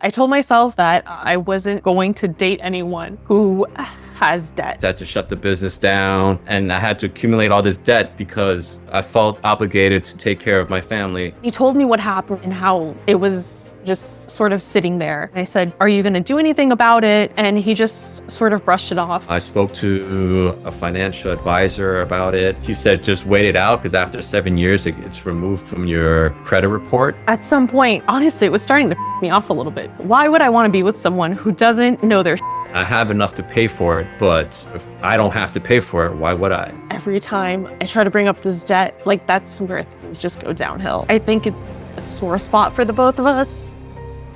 I told myself that I wasn't going to date anyone who has debt. I had to shut the business down, and I had to accumulate all this debt because I felt obligated to take care of my family. He told me what happened and how it was just sort of sitting there. I said, "Are you going to do anything about it?" And he just sort of brushed it off. I spoke to a financial advisor about it. He said, just wait it out, because after 7 years, it's removed from your credit report. At some point, honestly, it was starting to me off a little bit. Why would I want to be with someone who doesn't know their I have enough to pay for it, but if I don't have to pay for it, why would I? Every time I try to bring up this debt, like that's where things just go downhill. I think it's a sore spot for the both of us.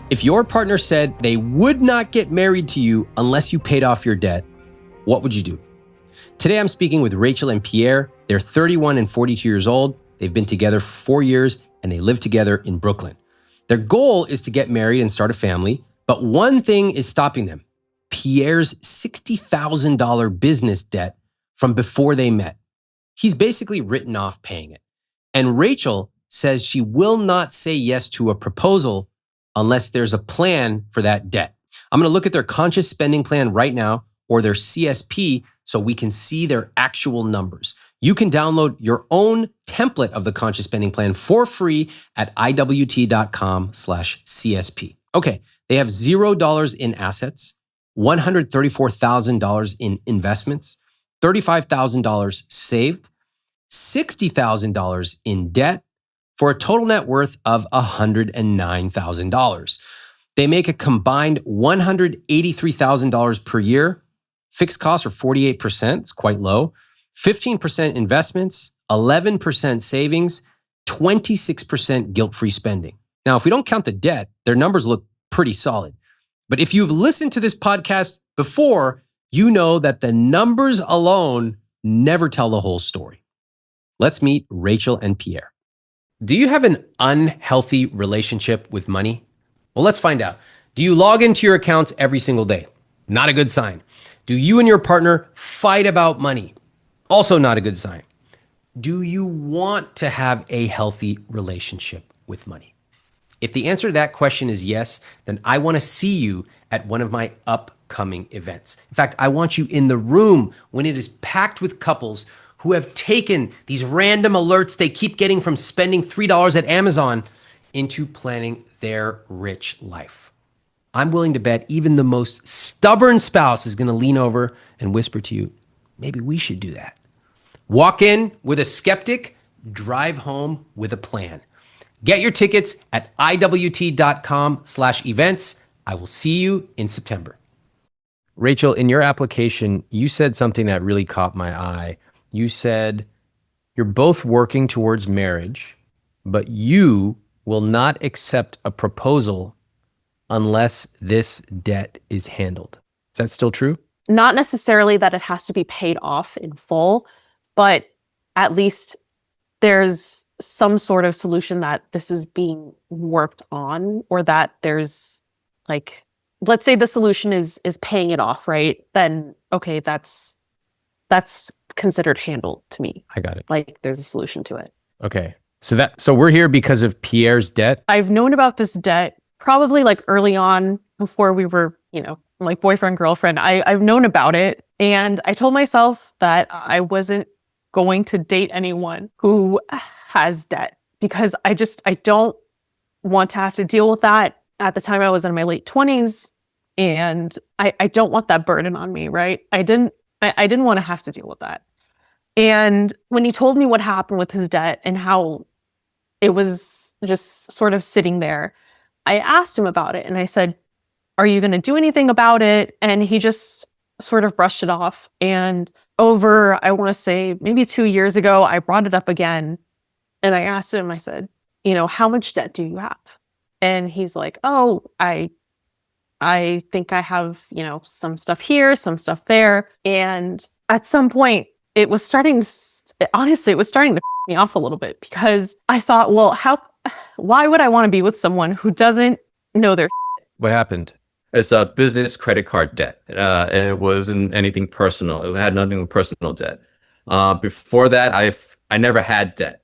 If your partner said they would not get married to you unless you paid off your debt, what would you do? Today, I'm speaking with Rachel and Pierre. They're 31 and 42 years old. They've been together for 4 years and they live together in Brooklyn. Their goal is to get married and start a family, but one thing is stopping them: Pierre's $60,000 business debt from before they met. He's basically written off paying it. And Rachel says she will not say yes to a proposal unless there's a plan for that debt. I'm going to look at their conscious spending plan right now, or their CSP, so we can see their actual numbers. You can download your own template of the conscious spending plan for free at iwt.com/CSP. Okay, they have $0 in assets, $134,000 in investments, $35,000 saved, $60,000 in debt, for a total net worth of $109,000. They make a combined $183,000 per year. Fixed costs are 48%, it's quite low. 15% investments, 11% savings, 26% guilt-free spending. Now, if we don't count the debt, their numbers look pretty solid. But if you've listened to this podcast before, you know that the numbers alone never tell the whole story. Let's meet Rachel and Pierre. Do you have an unhealthy relationship with money? Well, let's find out. Do you log into your accounts every single day? Not a good sign. Do you and your partner fight about money? Also not a good sign. Do you want to have a healthy relationship with money? If the answer to that question is yes, then I want to see you at one of my upcoming events. In fact, I want you in the room when it is packed with couples who have taken these random alerts they keep getting from spending $3 at Amazon into planning their rich life. I'm willing to bet even the most stubborn spouse is going to lean over and whisper to you, maybe we should do that. Walk in with a skeptic, drive home with a plan. Get your tickets at iwt.com/events. I will see you in September. Rachel, in your application, you said something that really caught my eye. You said you're both working towards marriage, but you will not accept a proposal unless this debt is handled. Is that still true? Not necessarily that it has to be paid off in full, but at least there's some sort of solution that this is being worked on, or that there's like, let's say the solution is paying it off, right? Then, okay, that's considered handled to me. I got it. Like there's a solution to it. Okay. So we're here because of Pierre's debt. I've known about this debt probably like early on, before we were, like boyfriend, girlfriend. I've known about it. And I told myself that I wasn't going to date anyone who has debt, because I don't want to have to deal with that. At the time I was in my late 20s, and I don't want that burden on me, right? I didn't want to have to deal with that. And when he told me what happened with his debt and how it was just sort of sitting there, I asked him about it and I said, "Are you going to do anything about it?" And he just sort of brushed it off. And over, I want to say maybe 2 years ago, I brought it up again. And I asked him, I said, "How much debt do you have?" And he's like, "Oh, I think I have, some stuff here, some stuff there." And at some point, it was starting to me off a little bit, because I thought, well, why would I want to be with someone who doesn't know their What happened? It's a business credit card debt. And it wasn't anything personal. It had nothing with personal debt. Before that, I never had debt.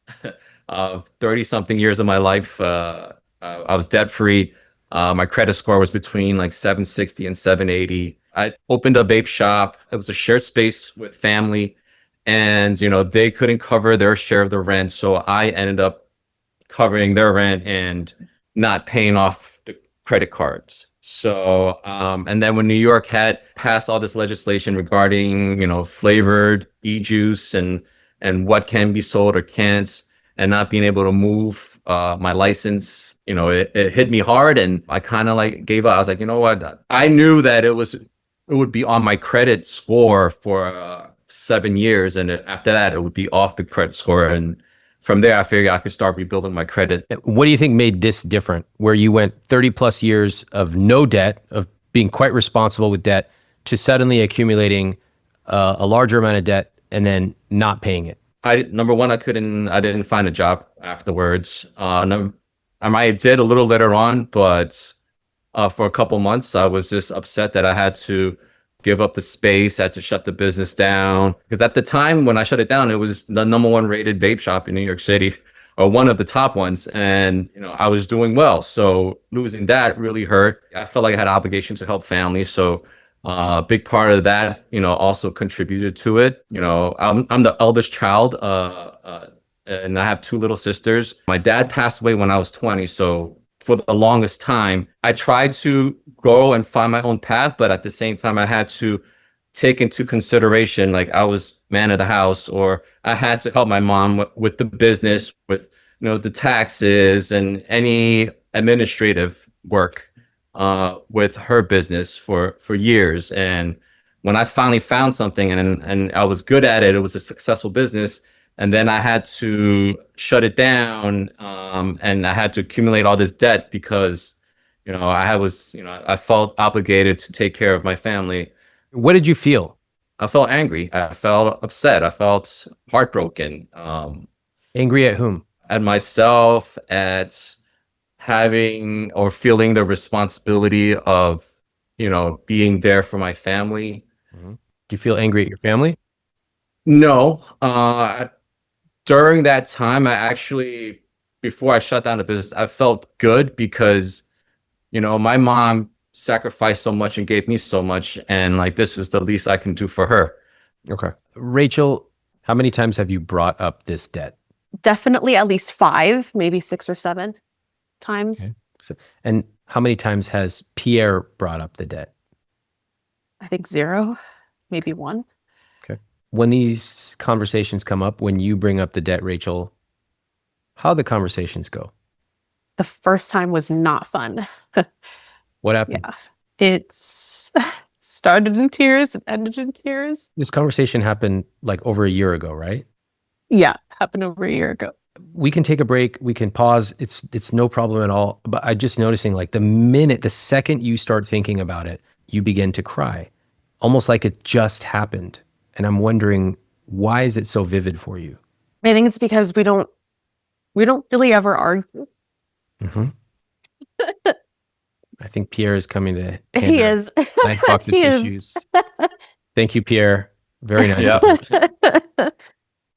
30 something years of my life, I was debt free. My credit score was between like 760 and 780. I opened a vape shop. It was a shared space with family, and they couldn't cover their share of the rent, so I ended up covering their rent and not paying off the credit cards. So, and then when New York had passed all this legislation regarding, flavored e-juice and what can be sold or can't, and not being able to move my license, it hit me hard, and I kind of like gave up. I was like, you know what? I knew that it would be on my credit score for 7 years, and after that, it would be off the credit score. And from there, I figured I could start rebuilding my credit. What do you think made this different, where you went 30 plus years of no debt, of being quite responsible with debt, to suddenly accumulating a larger amount of debt and then not paying it? Number one, I didn't find a job afterwards. I did a little later on, but for a couple months, I was just upset that I had to give up the space, had to shut the business down. Because at the time when I shut it down, it was the #1 rated vape shop in New York City, or one of the top ones. And, I was doing well. So losing that really hurt. I felt like I had an obligation to help family. So a big part of that, also contributed to it. I'm the eldest child, and I have 2 little sisters. My dad passed away when I was 20. So for the longest time, I tried to grow and find my own path, but at the same time, I had to take into consideration, like, I was man of the house, or I had to help my mom with the business, with the taxes and any administrative work with her business for years. And when I finally found something and I was good at it, it was a successful business. And then I had to shut it down, and I had to accumulate all this debt because, I felt obligated to take care of my family. What did you feel? I felt angry. I felt upset. I felt heartbroken. Angry at whom? At myself, at having or feeling the responsibility of, being there for my family. Mm-hmm. Do you feel angry at your family? No. During that time, before I shut down the business, I felt good because, my mom sacrificed so much and gave me so much. And like, this was the least I can do for her. Okay. Rachel, how many times have you brought up this debt? Definitely at least 5, maybe 6 or 7 times. Okay. And how many times has Pierre brought up the debt? I think 0, maybe 1. Okay. When these conversations come up, when you bring up the debt, Rachel, how the conversations go? The first time was not fun. What happened? Yeah. It's started in tears and ended in tears. This conversation happened like over a year ago, right? Yeah, happened over a year ago. We can take a break. We can pause. It's no problem at all. But I'm just noticing, like, the second you start thinking about it, you begin to cry, almost like it just happened. And I'm wondering, why is it so vivid for you? I think it's because we don't really ever argue. Mm-hmm. I think Pierre is coming to. He is. Nice box of tissues. Thank you, Pierre. Very nice. Yeah.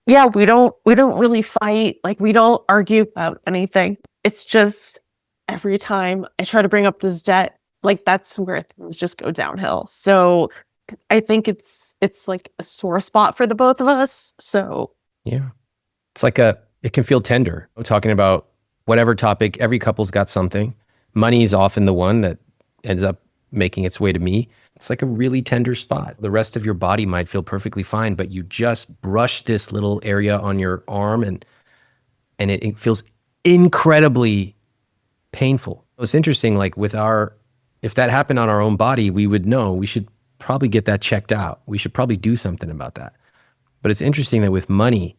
Yeah, we don't really fight. Like, we don't argue about anything. It's just every time I try to bring up this debt, like, that's where things just go downhill. So I think it's like a sore spot for the both of us. So yeah, it's like it can feel tender. We're talking about whatever topic. Every couple's got something. Money is often the one that ends up making its way to me. It's like a really tender spot. The rest of your body might feel perfectly fine, but you just brush this little area on your arm and it feels incredibly painful. It's interesting, like, if that happened on our own body, we would know we should probably get that checked out. We should probably do something about that. But it's interesting that with money,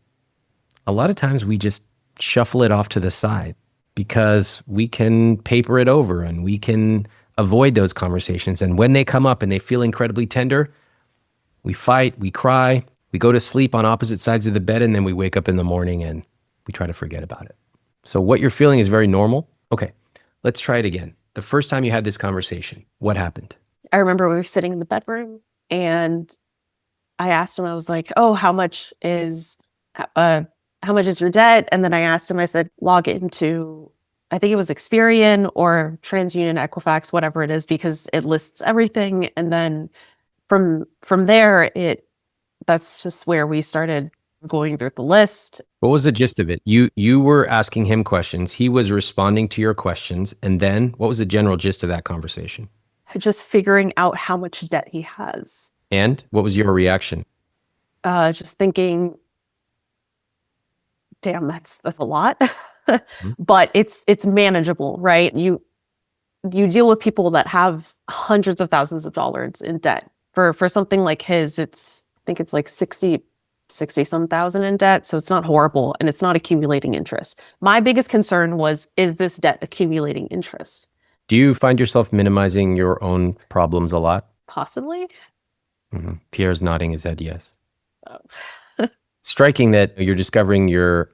a lot of times we just shuffle it off to the side because we can paper it over and we can avoid those conversations. And when they come up and they feel incredibly tender, we fight, we cry, we go to sleep on opposite sides of the bed, and then we wake up in the morning and we try to forget about it. So what you're feeling is very normal. Okay, let's try it again. The first time you had this conversation, what happened? I remember we were sitting in the bedroom and I asked him, I was like, oh, how much is your debt? And then I asked him, I said, log into I think it was Experian or TransUnion, Equifax, whatever it is, because it lists everything. And then from there, that's just where we started going through the list. What was the gist of it? You were asking him questions. He was responding to your questions. And then what was the general gist of that conversation? Just figuring out how much debt he has. And what was your reaction? Just thinking, damn, that's a lot. But it's manageable, right? You deal with people that have hundreds of thousands of dollars in debt. For something like his, I think it's like 60 some thousand in debt. So it's not horrible and it's not accumulating interest. My biggest concern was, is this debt accumulating interest? Do you find yourself minimizing your own problems a lot? Possibly. Pierre's nodding his head yes. Oh. Striking that you're discovering your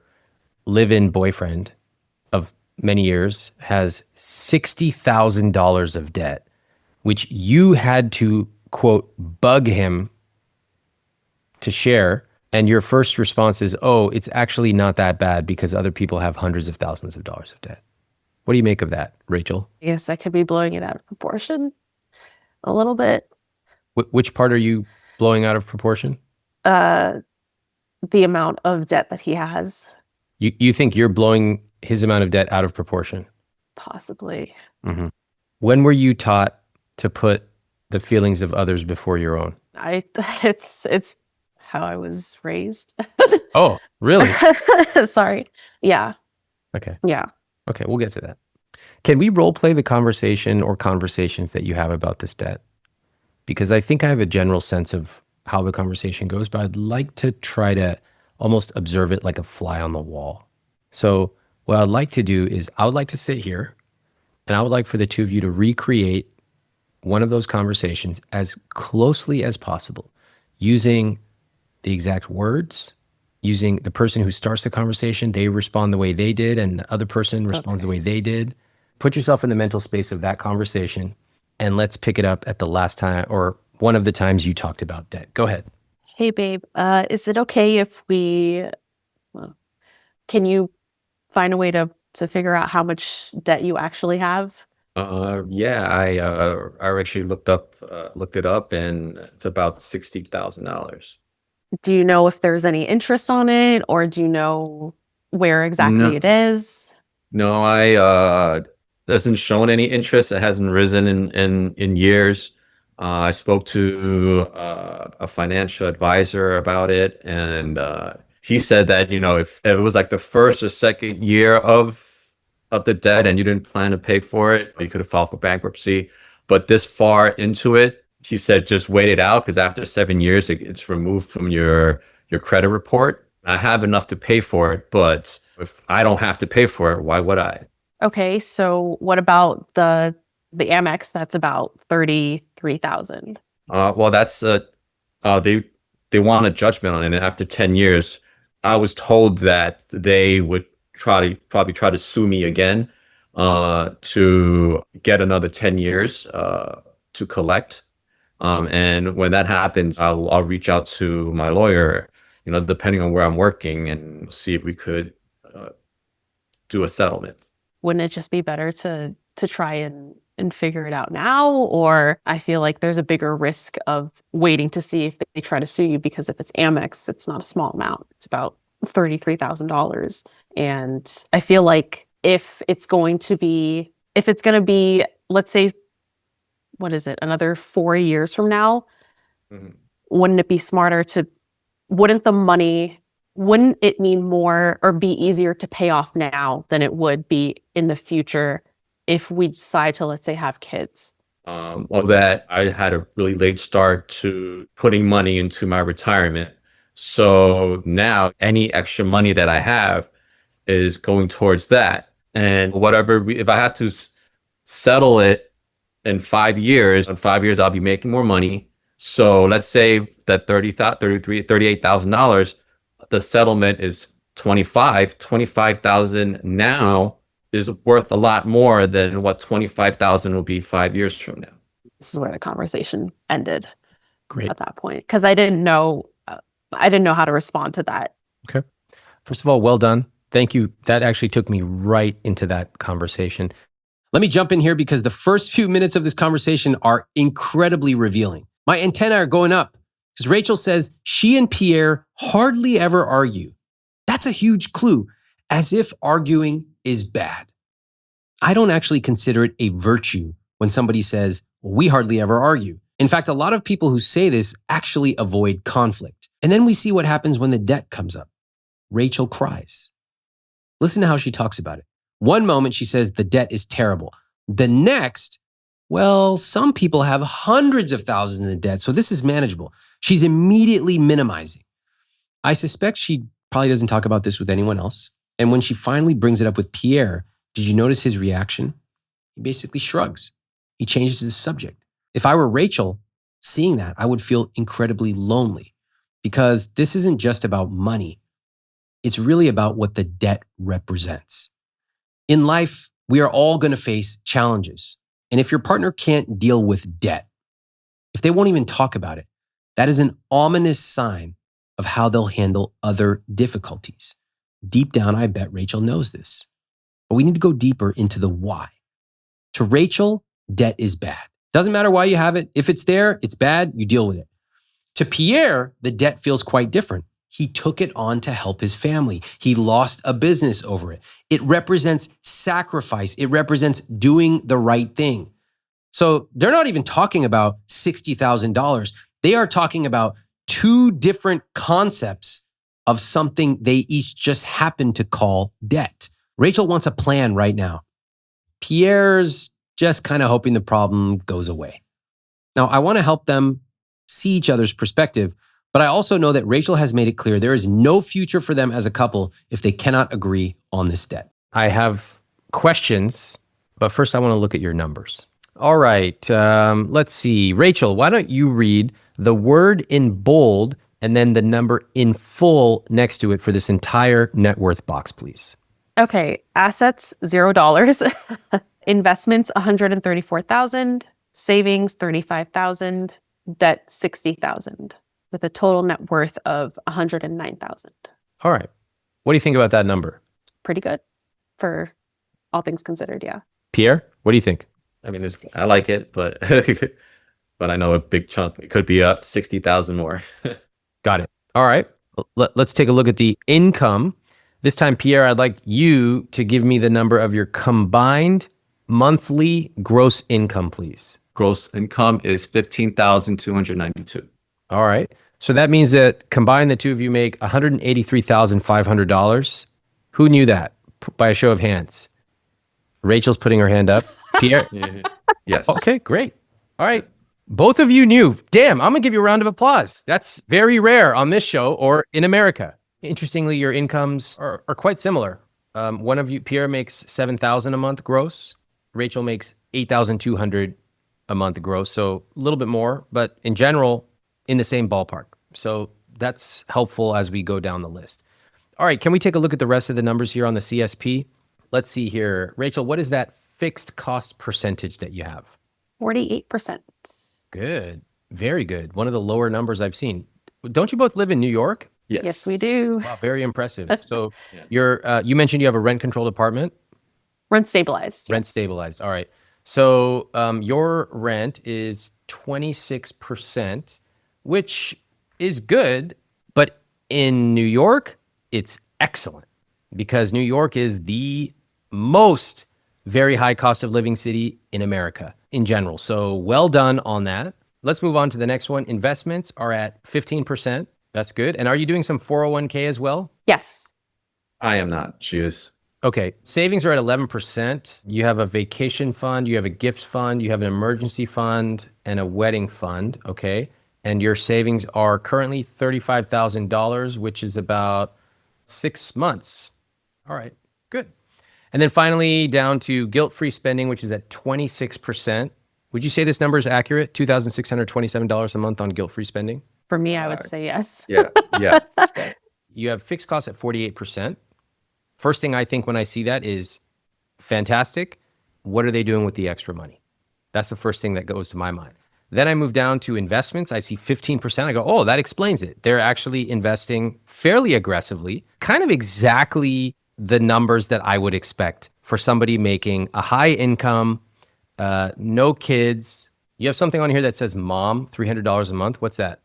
live-in boyfriend of many years has $60,000 of debt, which you had to, quote, bug him to share. And your first response is, oh, it's actually not that bad because other people have hundreds of thousands of dollars of debt. What do you make of that, Rachel? Yes, I could be blowing it out of proportion a little bit. Which part are you blowing out of proportion? The amount of debt that he has. You think you're blowing his amount of debt out of proportion? Possibly. When were you taught to put the feelings of others before your own? It's how I was raised. Oh, really? Sorry. Yeah. Okay. Yeah. Okay, we'll get to that. Can we role play the conversation or conversations that you have about this debt? Because I think I have a general sense of how the conversation goes, but I'd like to try to almost observe it like a fly on the wall. So what I'd like to do is I would like to sit here and I would like for the two of you to recreate one of those conversations as closely as possible, using the exact words, using the person who starts the conversation, they respond the way they did, and the other person responds the way they did. Put yourself in the mental space of that conversation, and let's pick it up at the last time or one of the times you talked about debt. Go ahead. Hey, babe, is it okay if can you find a way to figure out how much debt you actually have? Yeah, I actually looked it up, and it's about $60,000. Do you know if there's any interest on it, or do you know where exactly No. it is? No, I doesn't shown any interest. It hasn't risen in years. I spoke to a financial advisor about it, and he said that, if it was like the first or second year of the debt and you didn't plan to pay for it, you could have filed for bankruptcy. But this far into it, he said just wait it out, because after 7 years, it's removed from your credit report. I have enough to pay for it, but if I don't have to pay for it, why would I? Okay, so what about the Amex? That's about $33,000. Well, that's they want a judgment on it. And after 10 years, I was told that they would probably try to sue me again to get another 10 years to collect. And when that happens, I'll reach out to my lawyer, depending on where I'm working, and see if we could do a settlement. Wouldn't it just be better to try and figure it out now? Or I feel like there's a bigger risk of waiting to see if they try to sue you, because if it's Amex, it's not a small amount. It's about $33,000. And I feel like if it's going to be, let's say, what is it, another 4 years from now, wouldn't it be smarter wouldn't it mean more or be easier to pay off now than it would be in the future if we decide to, let's say, have kids? Well, that I had a really late start to putting money into my retirement. So now any extra money that I have is going towards that. And if I have to settle it in 5 years, I'll be making more money. So let's say that $38,000, the settlement is $25,000 now is worth a lot more than what $25,000 will be 5 years from now. This is where the conversation ended. Great. At that point, because I didn't know how to respond to that. Okay. First of all, well done. Thank you. That actually took me right into that conversation. Let me jump in here because the first few minutes of this conversation are incredibly revealing. My antennae are going up because Rachel says she and Pierre hardly ever argue. That's a huge clue, as if arguing is bad. I don't actually consider it a virtue when somebody says, we hardly ever argue. In fact, a lot of people who say this actually avoid conflict. And then we see what happens when the debt comes up. Rachel cries. Listen to how she talks about it. One moment she says the debt is terrible. The next, well, some people have hundreds of thousands in debt, so this is manageable. She's immediately minimizing. I suspect she probably doesn't talk about this with anyone else. And when she finally brings it up with Pierre, did you notice his reaction? He basically shrugs. He changes the subject. If I were Rachel, seeing that, I would feel incredibly lonely because this isn't just about money. It's really about what the debt represents. In life, we are all going to face challenges. And if your partner can't deal with debt, if they won't even talk about it, that is an ominous sign of how they'll handle other difficulties. Deep down, I bet Rachel knows this. But we need to go deeper into the why. To Rachel, debt is bad. Doesn't matter why you have it. If it's there, it's bad, you deal with it. To Pierre, the debt feels quite different. He took it on to help his family. He lost a business over it. It represents sacrifice. It represents doing the right thing. So they're not even talking about $60,000. They are talking about two different concepts of something they each just happen to call debt. Rachel wants a plan right now. Pierre's just kind of hoping the problem goes away. Now, I want to help them see each other's perspective, but I also know that Rachel has made it clear there is no future for them as a couple if they cannot agree on this debt. I have questions, but first I want to look at your numbers. All right, let's see. Rachel, why don't you read the word in bold and then the number in full next to it for this entire net worth box, please. Okay, assets $0, investments $134,000, savings $35,000, debt $60,000, with a total net worth of $109,000. All right. What do you think about that number? Pretty good for all things considered, yeah. Pierre, what do you think? I mean, I like it, but but I know a big chunk. It could be up 60,000 more. Got it. All right. Let's take a look at the income. This time, Pierre, I'd like you to give me the number of your combined monthly gross income, please. Gross income is 15,292. All right. So that means that combined, the two of you make $183,500. Who knew that? By a show of hands. Rachel's putting her hand up. Pierre? Yes. Okay, great. All right. Both of you knew. Damn, I'm going to give you a round of applause. That's very rare on this show or in America. Interestingly, your incomes are quite similar. One of you, Pierre, makes $7,000 a month gross. Rachel makes $8,200 a month gross. So a little bit more, but in general, in the same ballpark. So that's helpful as we go down the list. All right, can we take a look at the rest of the numbers here on the CSP? Let's see here. Rachel, what is that fixed cost percentage that you have? 48%. Good. Very good. One of the lower numbers I've seen. Don't you both live in New York? Yes. Yes, we do. Wow, very impressive. So you mentioned you have a rent-controlled apartment? Rent stabilized. Rent yes. stabilized. All right. So your rent is 26%, which is good, but in New York, it's excellent because New York is the most very high cost of living city in America in general. So well done on that. Let's move on to the next one. Investments are at 15%. That's good. And are you doing some 401k as well? Yes. I am not. She is. Okay. Savings are at 11%. You have a vacation fund, you have a gift fund, you have an emergency fund, and a wedding fund. Okay. And your savings are currently $35,000, which is about 6 months. All right. Good. And then finally, down to guilt-free spending, which is at 26%. Would you say this number is accurate? $2,627 a month on guilt-free spending? For me, I would say yes. Yeah. Yeah. You have fixed costs at 48%. First thing I think when I see that is fantastic. What are they doing with the extra money? That's the first thing that goes to my mind. Then I move down to investments. I see 15%. I go, that explains it. They're actually investing fairly aggressively, kind of exactly the numbers that I would expect for somebody making a high income, no kids. You have something on here that says mom, $300 a month. What's that?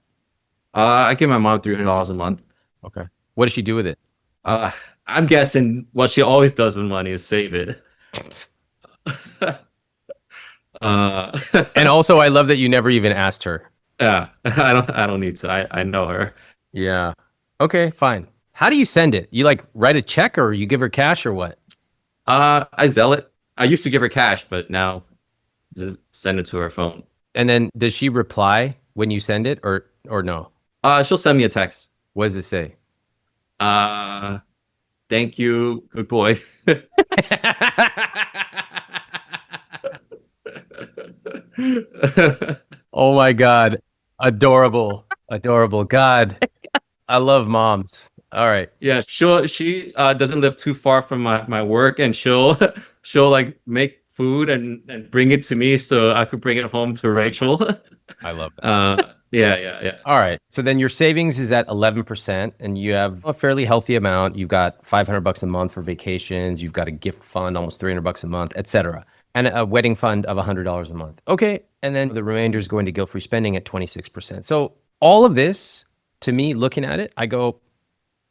I give my mom $300 a month. Okay. What does she do with it? I'm guessing what she always does with money is save it. And also, I love that you never even asked her. Yeah, I don't need to. I know her. Yeah. Okay, fine. How do you send it? You like write a check or you give her cash or what? I Zelle it. I used to give her cash, but now just send it to her phone. And then does she reply when you send it or no? She'll send me a text. What does it say? Thank you, good boy. Oh my God. Adorable. Adorable. God. I love moms. All right. Yeah, she doesn't live too far from my work, and she'll like make food and bring it to me so I could bring it home to Rachel. I love that. Yeah. All right. So then your savings is at 11% and you have a fairly healthy amount. You've got $500 a month for vacations. You've got a gift fund, almost $300 a month, etc. And a wedding fund of $100 a month. Okay. And then the remainder is going to guilt-free spending at 26%. So all of this, to me, looking at it, I go,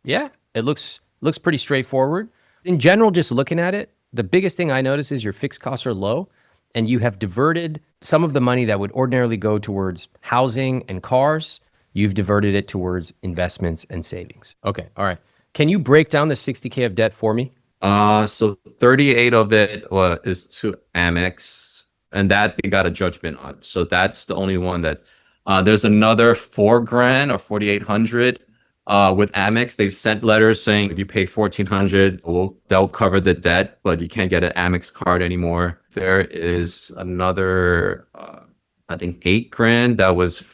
yeah, it looks pretty straightforward. In general, just looking at it, the biggest thing I notice is your fixed costs are low and you have diverted some of the money that would ordinarily go towards housing and cars. You've diverted it towards investments and savings. Okay. All right. Can you break down the 60K of debt for me? So 38 of it is to Amex, and that they got a judgment on. So that's the only one that there's another $4,000 or 4,800 with Amex. They've sent letters saying if you pay 1,400, they'll cover the debt, but you can't get an Amex card anymore. There is another I think $8,000 that was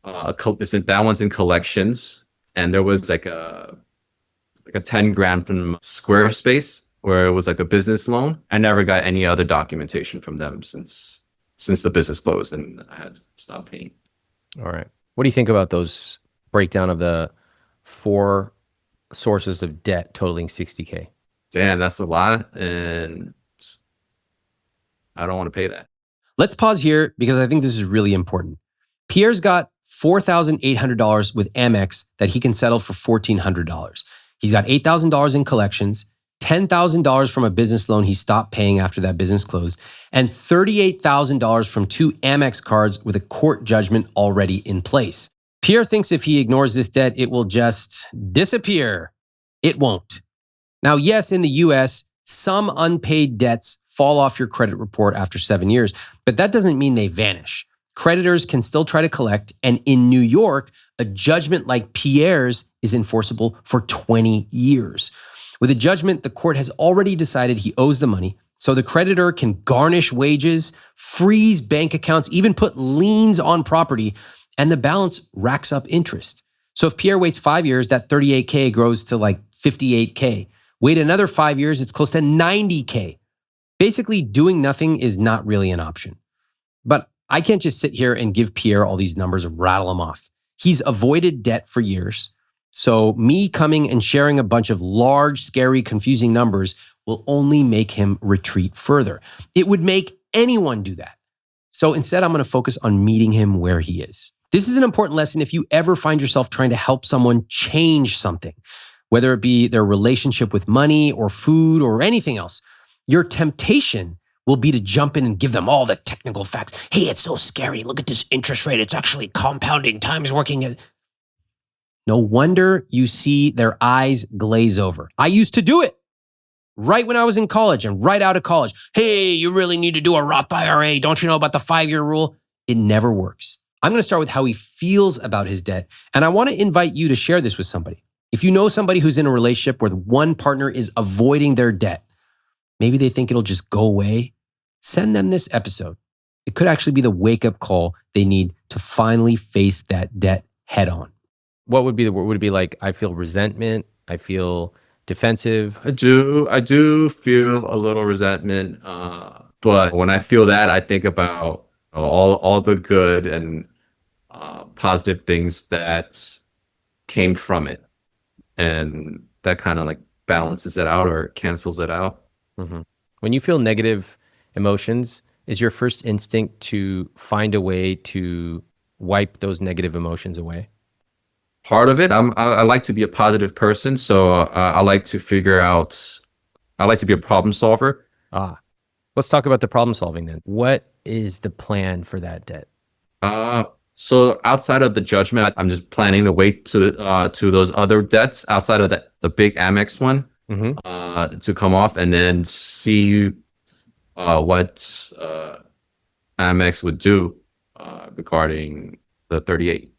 that one's in collections, and there was like a $10,000 from Squarespace where it was like a business loan. I never got any other documentation from them since the business closed and I had to stop paying. All right. What do you think about those breakdown of the 4 sources of debt totaling 60K? Damn, that's a lot, and I don't want to pay that. Let's pause here because I think this is really important. Pierre's got $4,800 with Amex that he can settle for $1,400. He's got $8,000 in collections, $10,000 from a business loan he stopped paying after that business closed, and $38,000 from 2 Amex cards with a court judgment already in place. Pierre thinks if he ignores this debt, it will just disappear. It won't. Now, yes, in the US, some unpaid debts fall off your credit report after 7 years, but that doesn't mean they vanish. Creditors can still try to collect, and in New York, a judgment like Pierre's is enforceable for 20 years. With a judgment, the court has already decided he owes the money, so the creditor can garnish wages, freeze bank accounts, even put liens on property, and the balance racks up interest. So if Pierre waits 5 years, that 38K grows to like 58K. Wait another 5 years, it's close to 90K. Basically, doing nothing is not really an option. But I can't just sit here and give Pierre all these numbers and rattle them off. He's avoided debt for years. So me coming and sharing a bunch of large, scary, confusing numbers will only make him retreat further. It would make anyone do that. So instead, I'm going to focus on meeting him where he is. This is an important lesson if you ever find yourself trying to help someone change something, whether it be their relationship with money or food or anything else. Your temptation will be to jump in and give them all the technical facts. Hey, it's so scary. Look at this interest rate. It's actually compounding. Time is working. No wonder you see their eyes glaze over. I used to do it right when I was in college and right out of college. Hey, you really need to do a Roth IRA. Don't you know about the 5-year rule? It never works. I'm going to start with how he feels about his debt. And I want to invite you to share this with somebody. If you know somebody who's in a relationship where one partner is avoiding their debt, maybe they think it'll just go away, send them this episode. It could actually be the wake-up call they need to finally face that debt head on. What would be the word? Would it be like, I feel resentment, I feel defensive? I do feel a little resentment, but when I feel that, I think about all the good and positive things that came from it, and that kind of like balances it out or cancels it out. Mm-hmm. When you feel negative emotions, is your first instinct to find a way to wipe those negative emotions away? Part of it, I like to be a positive person, so I like to figure out. I like to be a problem solver. Let's talk about the problem solving then. What is the plan for that debt? So outside of the judgment, I'm just planning to wait to those other debts outside of the big Amex one to come off, and then see what Amex would do regarding the 38.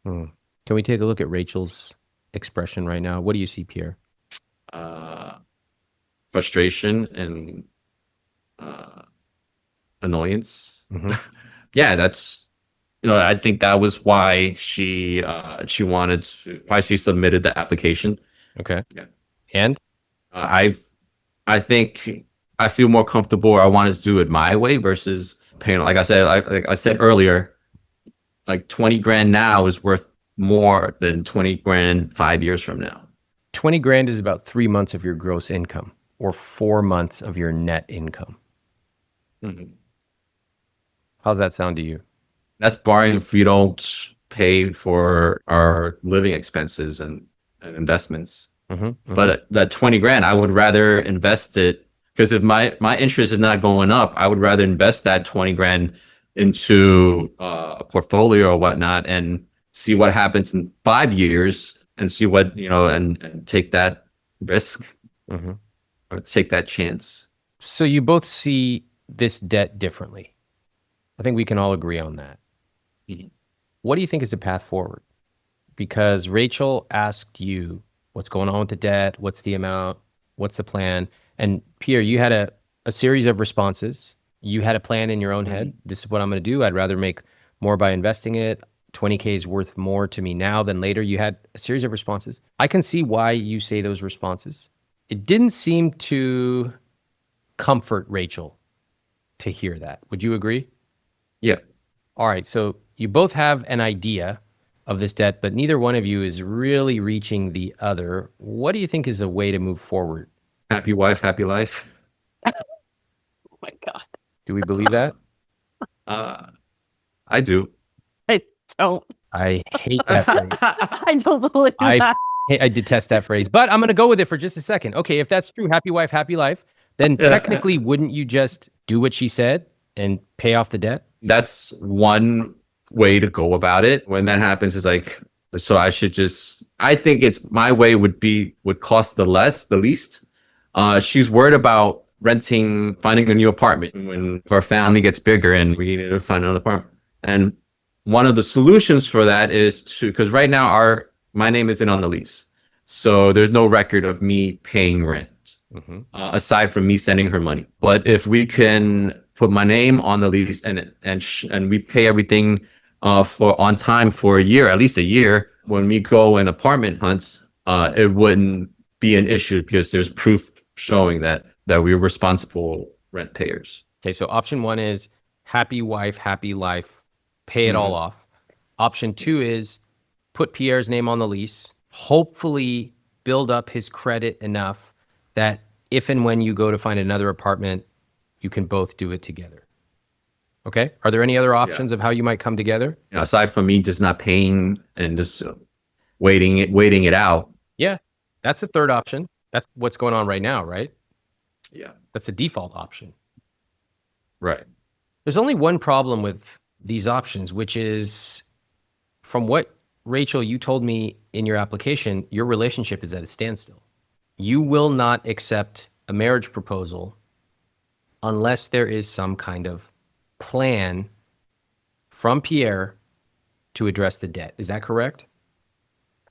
Can we take a look at Rachel's expression right now? What do you see, Pierre? Frustration and annoyance. Yeah, that's, I think that was why she why she submitted the application. Okay. Yeah. And I think I feel more comfortable. I wanted to do it my way versus paying. Like I said earlier, like 20 grand now is worth more than 20 grand 5 years from now. 20 grand is about 3 months of your gross income or 4 months of your net income. How's that sound to you? That's barring if we don't pay for our living expenses and investments. But that 20 grand, I would rather invest it, because if my interest is not going up, I would rather invest that 20 grand into a portfolio or whatnot and see what happens in 5 years and see what, and take that risk or take that chance. So you both see this debt differently. I think we can all agree on that. What do you think is the path forward? Because Rachel asked you, what's going on with the debt? What's the amount? What's the plan? And Pierre, you had a series of responses. You had a plan in your own head. This is what I'm going to do. I'd rather make more by investing it. 20K is worth more to me now than later. You had a series of responses. I can see why you say those responses. It didn't seem to comfort Rachel to hear that. Would you agree? Yeah. All right. So you both have an idea of this debt, but neither one of you is really reaching the other. What do you think is a way to move forward? Happy wife, happy life. Oh my God. Do we believe that? I do. I don't. I hate that phrase. I don't believe that. I detest that phrase, but I'm going to go with it for just a second. Okay, if that's true, happy wife, happy life, then technically wouldn't you just do what she said and pay off the debt? That's one way to go about it. When that happens, it's like, so I think it's my way would cost the least. She's worried about finding a new apartment when her family gets bigger and we need to find another apartment. And one of the solutions for that is because right now my name isn't on the lease. So there's no record of me paying rent, aside from me sending her money. But if we can put my name on the lease and we pay everything on time for a year, at least a year, when we go in apartment hunts, it wouldn't be an issue because there's proof showing that we're responsible rent payers. Okay, so option one is happy wife, happy life, pay it all off. Option two is put Pierre's name on the lease, hopefully build up his credit enough that if and when you go to find another apartment, you can both do it together. Okay. Are there any other options of how you might come together? Aside from me just not paying and just waiting it out. Yeah. That's the third option. That's what's going on right now, right? Yeah. That's the default option. Right. There's only one problem with these options, which is, from what Rachel, you told me in your application, your relationship is at a standstill. You will not accept a marriage proposal unless there is some kind of plan from Pierre to address the debt. Is that correct?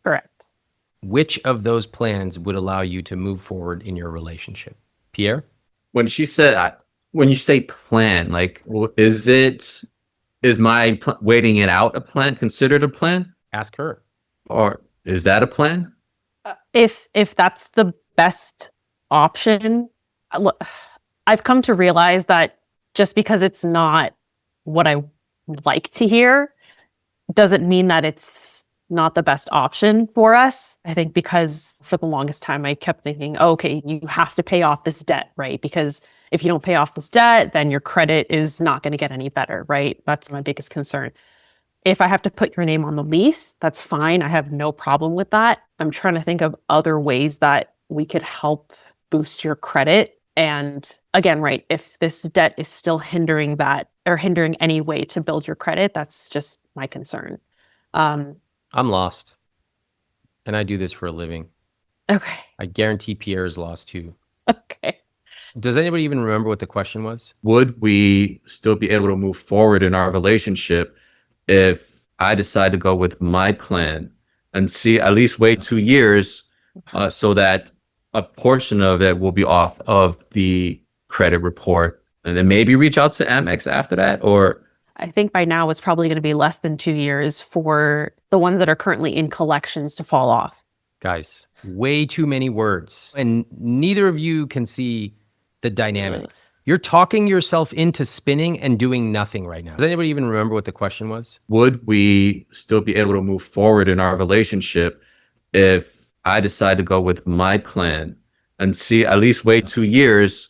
Correct. Which of those plans would allow you to move forward in your relationship? Pierre? When you say plan, like, is my waiting it out a plan considered a plan? Ask her. Or is that a plan? If that's the best option, look, I've come to realize that just because it's not what I like to hear doesn't mean that it's not the best option for us. I think because for the longest time, I kept thinking, oh, okay, you have to pay off this debt, right? Because if you don't pay off this debt, then your credit is not going to get any better, right? That's my biggest concern. If I have to put your name on the lease, that's fine. I have no problem with that. I'm trying to think of other ways that we could help boost your credit. And again, right, if this debt is still hindering that or hindering any way to build your credit, that's just my concern. I'm lost. And I do this for a living. Okay. I guarantee Pierre is lost too. Okay. Does anybody even remember what the question was? Would we still be able to move forward in our relationship if I decide to go with my plan and see at least wait 2 years so that a portion of it will be off of the credit report, and then maybe reach out to Amex after that? Or I think by now it's probably going to be less than 2 years for the ones that are currently in collections to fall off. Guys, way too many words. And neither of you can see the dynamics. You're talking yourself into spinning and doing nothing right now. Does anybody even remember what the question was? would we still be able to move forward in our relationship if I decide to go with my plan and see at least wait 2 years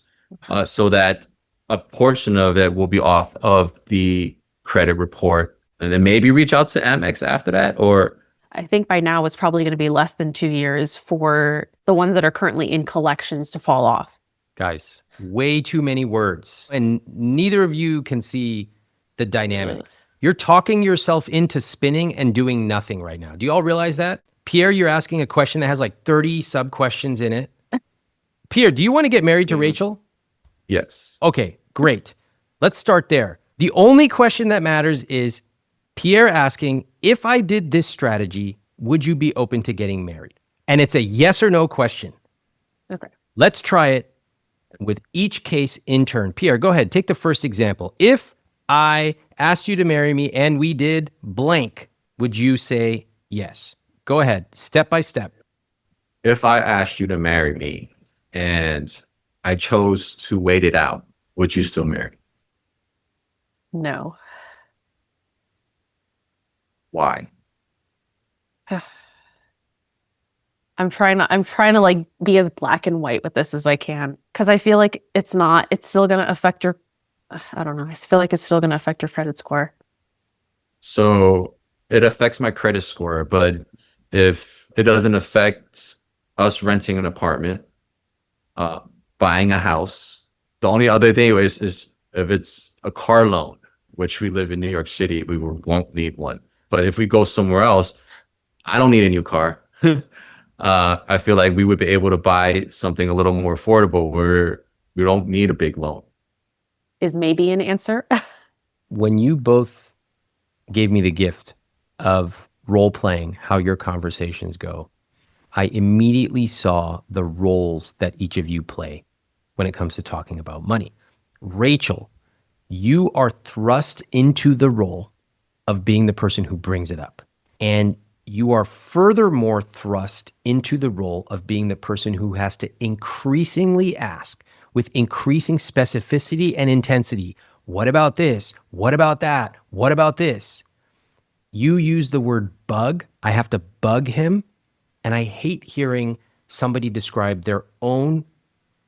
so that a portion of it will be off of the credit report, and then maybe reach out to Amex after that? Or I think by now it's probably going to be less than 2 years for the ones that are currently in collections to fall off. Guys, way too many words. And neither of you can see the dynamics. You're talking yourself into spinning and doing nothing right now. Do you all realize that? Pierre, you're asking a question that has like 30 sub-questions in it. Pierre, do you want to get married to Rachel? yes. Okay, great. Let's start there. The only question that matters is Pierre asking, if I did this strategy, would you be open to getting married? And it's a yes or no question. Okay. Let's try it with each case in turn. Pierre, go ahead. Take the first example. If I asked you to marry me and we did blank, would you say yes? Go ahead, step by step. If I asked you to marry me and I chose to wait it out, would you still marry? No. Why? I'm trying to like be as black and white with this as I can, because I feel like it's still going to affect your, I don't know. I feel like it's still going to affect your credit score. So it affects my credit score, but if it doesn't affect us renting an apartment, buying a house, the only other thing is if it's a car loan, which we live in New York City, we won't need one. But if we go somewhere else, I don't need a new car. I feel like we would be able to buy something a little more affordable where we don't need a big loan. Is maybe an answer. When you both gave me the gift of role playing how your conversations go, I immediately saw the roles that each of you play when it comes to talking about money. Rachel, you are thrust into the role of being the person who brings it up. And you are furthermore thrust into the role of being the person who has to increasingly ask with increasing specificity and intensity, what about this? What about that? What about this? You use the word bug. I have to bug him. And I hate hearing somebody describe their own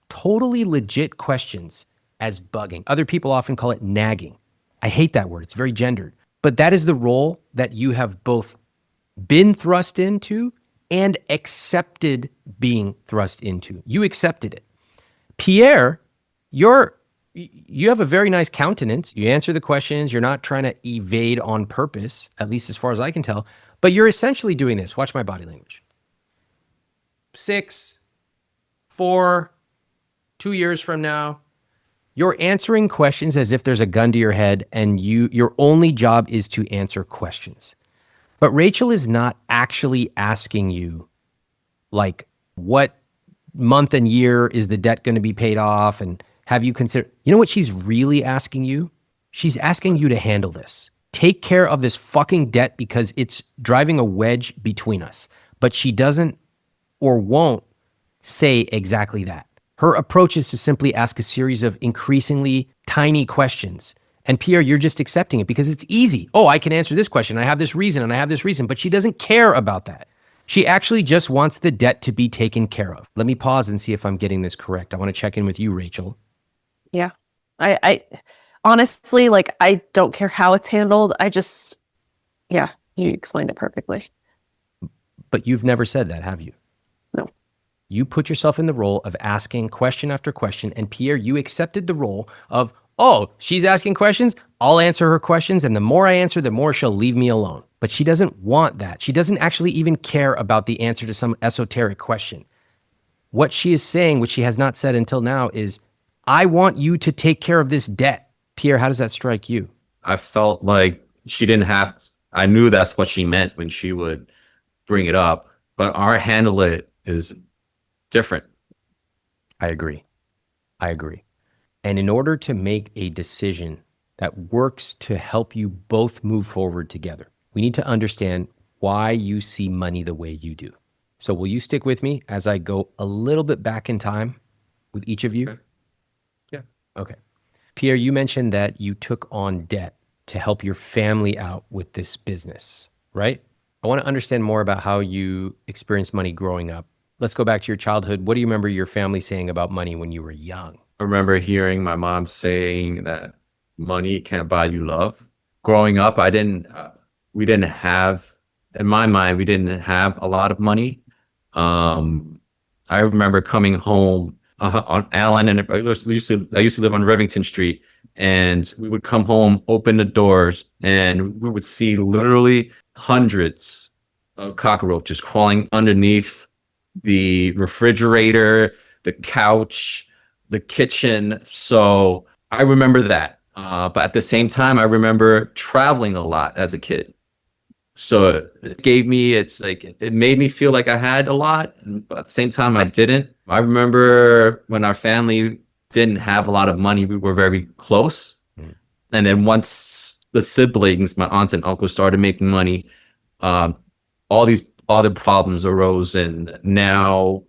totally legit questions as bugging. Other people often call it nagging. I hate that word. It's very gendered. But that is the role that you have both been thrust into and accepted being thrust into. You accepted it. Pierre, you have a very nice countenance. You answer the questions. You're not trying to evade on purpose, at least as far as I can tell. But you're essentially doing this. Watch my body language. 6, 4, 2 years from now, you're answering questions as if there's a gun to your head and your only job is to answer questions. But Rachel is not actually asking you, like, what month and year is the debt going to be paid off? And have you considered, you know what she's really asking you? She's asking you to handle this. Take care of this fucking debt because it's driving a wedge between us. But she doesn't or won't say exactly that. Her approach is to simply ask a series of increasingly tiny questions And Pierre, you're just accepting it because it's easy. Oh, I can answer this question. I have this reason and I have this reason, but she doesn't care about that. She actually just wants the debt to be taken care of. Let me pause and see if I'm getting this correct. I want to check in with you, Rachel. Yeah. I honestly, like, I don't care how it's handled. Yeah, you explained it perfectly. But you've never said that, have you? No. You put yourself in the role of asking question after question. And Pierre, you accepted the role of, oh, she's asking questions. I'll answer her questions. And the more I answer, the more she'll leave me alone. But she doesn't want that. She doesn't actually even care about the answer to some esoteric question. What she is saying, which she has not said until now, is, I want you to take care of this debt. Pierre, how does that strike you? I felt like she didn't have, I knew that's what she meant when she would bring it up, but our handle it is different. I agree. And in order to make a decision that works to help you both move forward together, we need to understand why you see money the way you do. So will you stick with me as I go a little bit back in time with each of you? Okay. Yeah. Okay. Pierre, you mentioned that you took on debt to help your family out with this business, right? I want to understand more about how you experienced money growing up. Let's go back to your childhood. What do you remember your family saying about money when you were young? I remember hearing my mom saying that money can't buy you love. Growing up, we didn't have, in my mind, we didn't have a lot of money. I remember coming home on Allen, and I used to live on Rivington Street, and we would come home, open the doors, and we would see literally hundreds of cockroaches crawling underneath the refrigerator, the couch, the kitchen. So I remember that. But at the same time, I remember traveling a lot as a kid. So it made me feel like I had a lot, but at the same time, I didn't. I remember when our family didn't have a lot of money, we were very close. And then once the siblings, my aunts and uncles, started making money, all these other problems arose. And now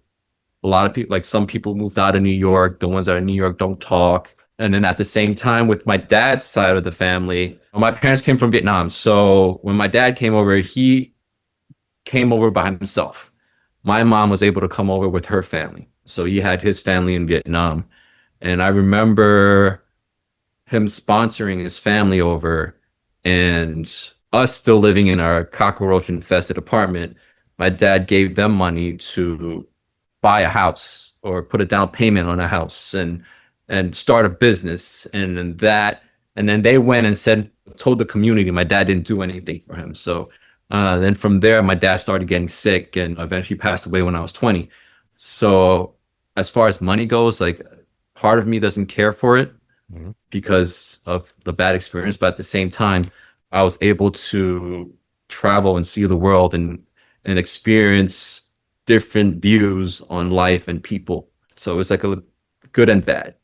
a lot of people, like some people moved out of New York. The ones that are in New York don't talk. And then at the same time, with my dad's side of the family, my parents came from Vietnam. So when my dad came over, he came over by himself. My mom was able to come over with her family. So he had his family in Vietnam. And I remember him sponsoring his family over, and us still living in our cockroach infested apartment. My dad gave them money to buy a house or put a down payment on a house and start a business. And then they went and told the community my dad didn't do anything for him. So then from there, my dad started getting sick and eventually passed away when I was 20. So as far as money goes, like, part of me doesn't care for it because of the bad experience. But at the same time, I was able to travel and see the world and experience different views on life and people. So it's like a good and bad.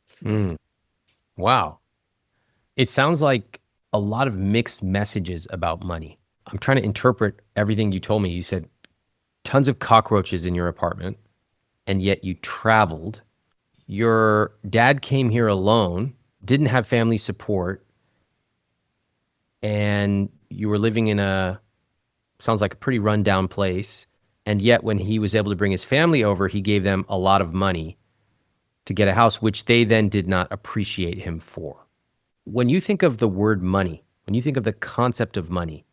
Wow. It sounds like a lot of mixed messages about money. I'm trying to interpret everything you told me. You said tons of cockroaches in your apartment, and yet you traveled. Your dad came here alone, didn't have family support, and you were living in sounds like a pretty rundown place. And yet when he was able to bring his family over, he gave them a lot of money to get a house, which they then did not appreciate him for. When you think of the word money, when you think of the concept of money,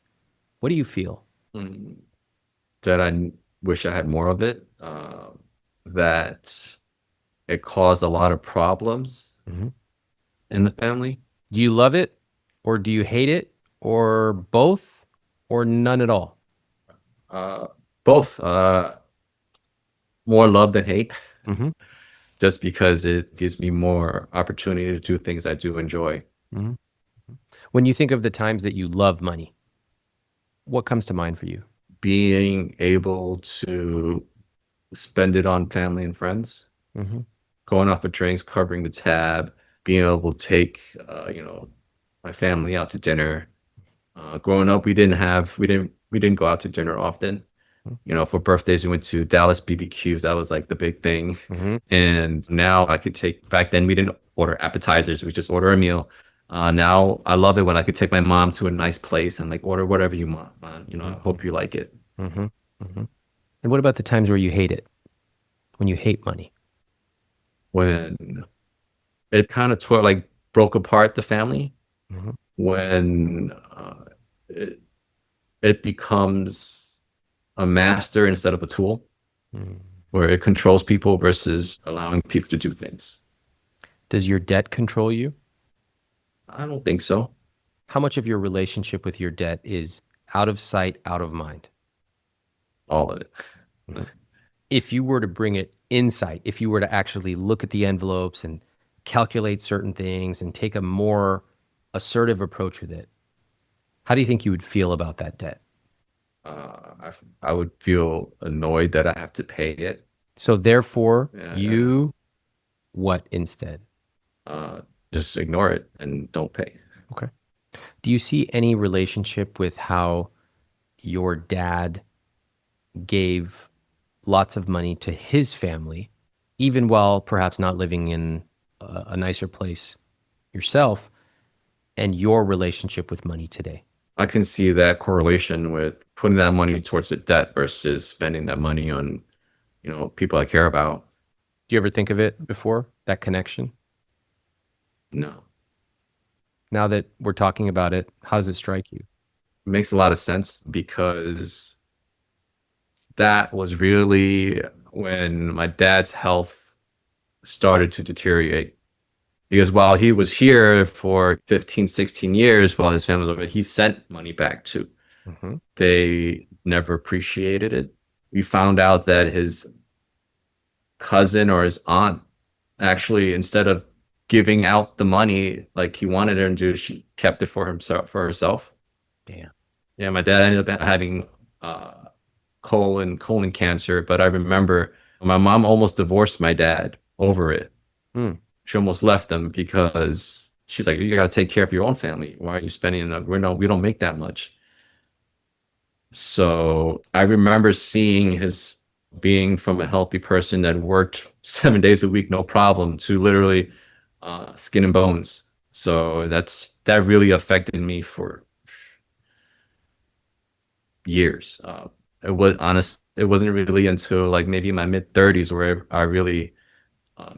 what do you feel? That I wish I had more of it, that it caused a lot of problems in the family. Do you love it, or do you hate it, or both, or none at all? Both. More love than hate. Just because it gives me more opportunity to do things I do enjoy. When you think of the times that you love money, what comes to mind for you? Being able to spend it on family and friends, going out for drinks, covering the tab, being able to take, my family out to dinner. Growing up, we didn't go out to dinner often. For birthdays, we went to Dallas BBQs. That was like the big thing. And now back then we didn't order appetizers. We just order a meal. Now I love it when I could take my mom to a nice place and like order whatever you want, man. You know, I hope you like it. Mm-hmm. Mm-hmm. And what about the times where you hate it? When you hate money? When it kind of like broke apart the family, Mm-hmm. when it, it becomes a master instead of a tool, Mm. where it controls people versus allowing people to do things. Does your debt control you? I don't think so. How much of your relationship with your debt is out of sight, out of mind? All of it. If you were to bring it insight, if you were to actually look at the envelopes and calculate certain things and take a more assertive approach with it, how do you think you would feel about that debt? I would feel annoyed that I have to pay it. So therefore, Yeah, you what instead? just ignore it and don't pay. Okay. Do you see any relationship with how your dad gave lots of money to his family, even while perhaps not living in a nicer place yourself, and your relationship with money today? I can see that correlation with putting that money towards the debt versus spending that money on, people I care about. Do you ever think of it before, that connection? No, Now that we're talking about it, how does it strike you? it makes a lot of sense because that was really when my dad's health started to deteriorate. Because while he was here for 15, 16 years while his family was over, he sent money back too. Mm-hmm. They never appreciated it. We found out that his cousin or his aunt actually, instead of giving out the money like he wanted her to do, she kept it for herself. Damn. Yeah, my dad ended up having colon cancer, but I remember my mom almost divorced my dad over it. Mm. She almost left him because she's like, you got to take care of your own family. Why are you spending? We don't make that much. So I remember seeing his being from a healthy person that worked 7 days a week, no problem, to literally skin and bones. So that really affected me for years. It wasn't really until like maybe my mid-30s where I really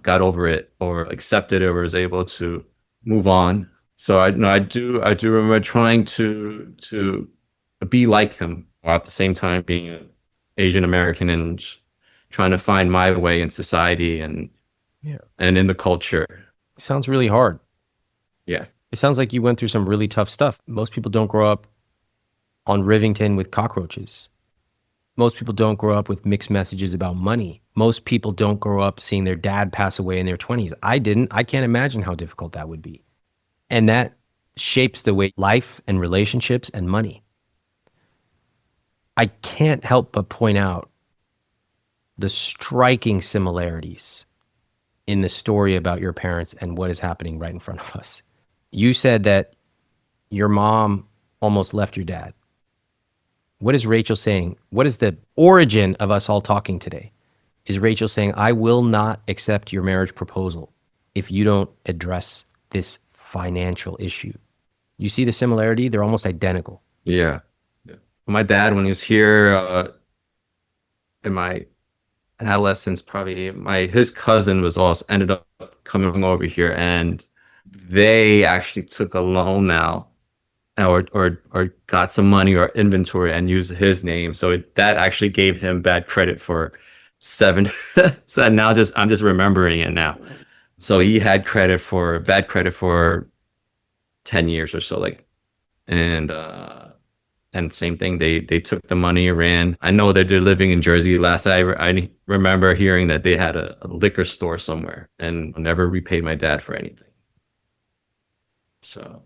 got over it or accepted it or was able to move on. So I do remember trying to be like him while at the same time being an Asian American and trying to find my way in society and Yeah. and in the culture. It sounds really hard. Yeah. It sounds like you went through some really tough stuff. Most people don't grow up on Rivington with cockroaches. Most people don't grow up with mixed messages about money. Most people don't grow up seeing their dad pass away in their 20s. I didn't. I can't imagine how difficult that would be. And that shapes the way life and relationships and money. I can't help but point out the striking similarities in the story about your parents and what is happening right in front of us. You said that your mom almost left your dad. What is Rachel saying? What is the origin of us all talking today? Is Rachel saying, I will not accept your marriage proposal if you don't address this financial issue? You see the similarity? They're almost identical. Yeah. My dad, when he was here in my adolescence, probably his cousin was also ended up coming over here, and they actually took a loan now, or got some money or inventory and used his name. So that actually gave him bad credit for 7. So now I'm just remembering it now. So he had bad credit for 10 years or so, like, and same thing, they took the money, ran. I know that they're living in Jersey. Last I remember hearing that they had a liquor store somewhere and never repaid my dad for anything. So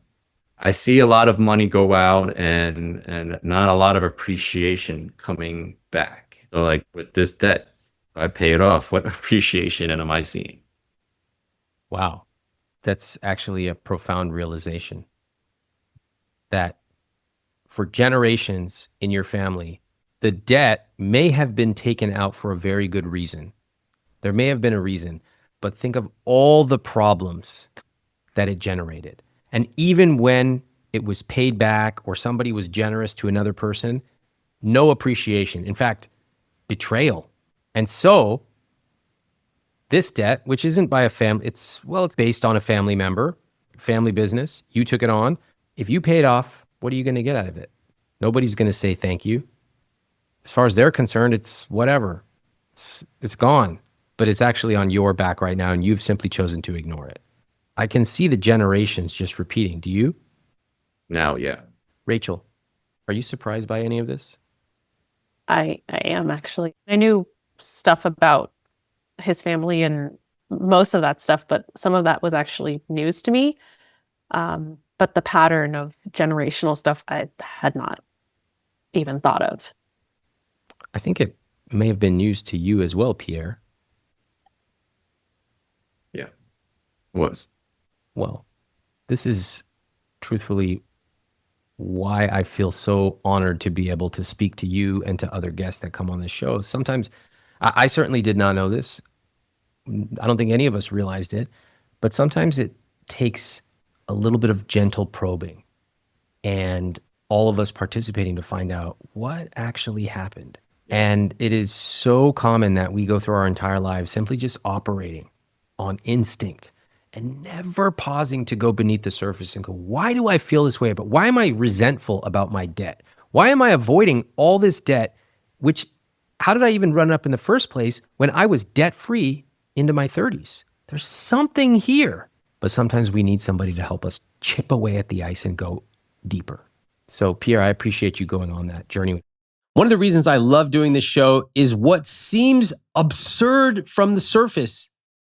I see a lot of money go out and not a lot of appreciation coming back. So like with this debt, I pay it off. What appreciation am I seeing? Wow. That's actually a profound realization that for generations in your family, the debt may have been taken out for a very good reason. There may have been a reason, but think of all the problems that it generated. And even when it was paid back or somebody was generous to another person, no appreciation. In fact, betrayal. And so this debt, which isn't by a family, it's based on a family member, family business. You took it on. If you pay it off, what are you going to get out of it? Nobody's going to say thank you. As far as they're concerned, it's whatever. It's gone, but it's actually on your back right now, and you've simply chosen to ignore it. I can see the generations just repeating. Do you? Now, yeah. Rachel, are you surprised by any of this? I am actually. I knew stuff about his family and most of that stuff, but some of that was actually news to me. But the pattern of generational stuff I had not even thought of. I think it may have been news to you as well, Pierre. Yeah. Was. Well, this is truthfully why I feel so honored to be able to speak to you and to other guests that come on this show. Sometimes I certainly did not know this. I don't think any of us realized it, but sometimes it takes a little bit of gentle probing and all of us participating to find out what actually happened. And it is so common that we go through our entire lives simply just operating on instinct and never pausing to go beneath the surface and go, why do I feel this way? But why am I resentful about my debt? Why am I avoiding all this debt, which, how did I even run up in the first place when I was debt-free into my 30s? There's something here. But sometimes we need somebody to help us chip away at the ice and go deeper. So Pierre, I appreciate you going on that journey. One of the reasons I love doing this show is what seems absurd from the surface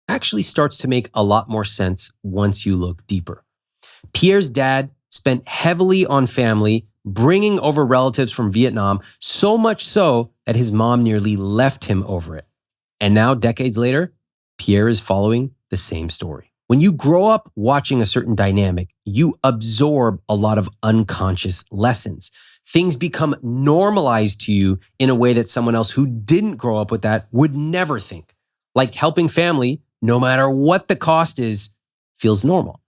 actually starts to make a lot more sense once you look deeper. Pierre's dad spent heavily on family, bringing over relatives from Vietnam, so much so that his mom nearly left him over it. And now, decades later, Pierre is following the same story. When you grow up watching a certain dynamic, you absorb a lot of unconscious lessons. Things become normalized to you in a way that someone else who didn't grow up with that would never think. Like helping family, no matter what the cost is, feels normal.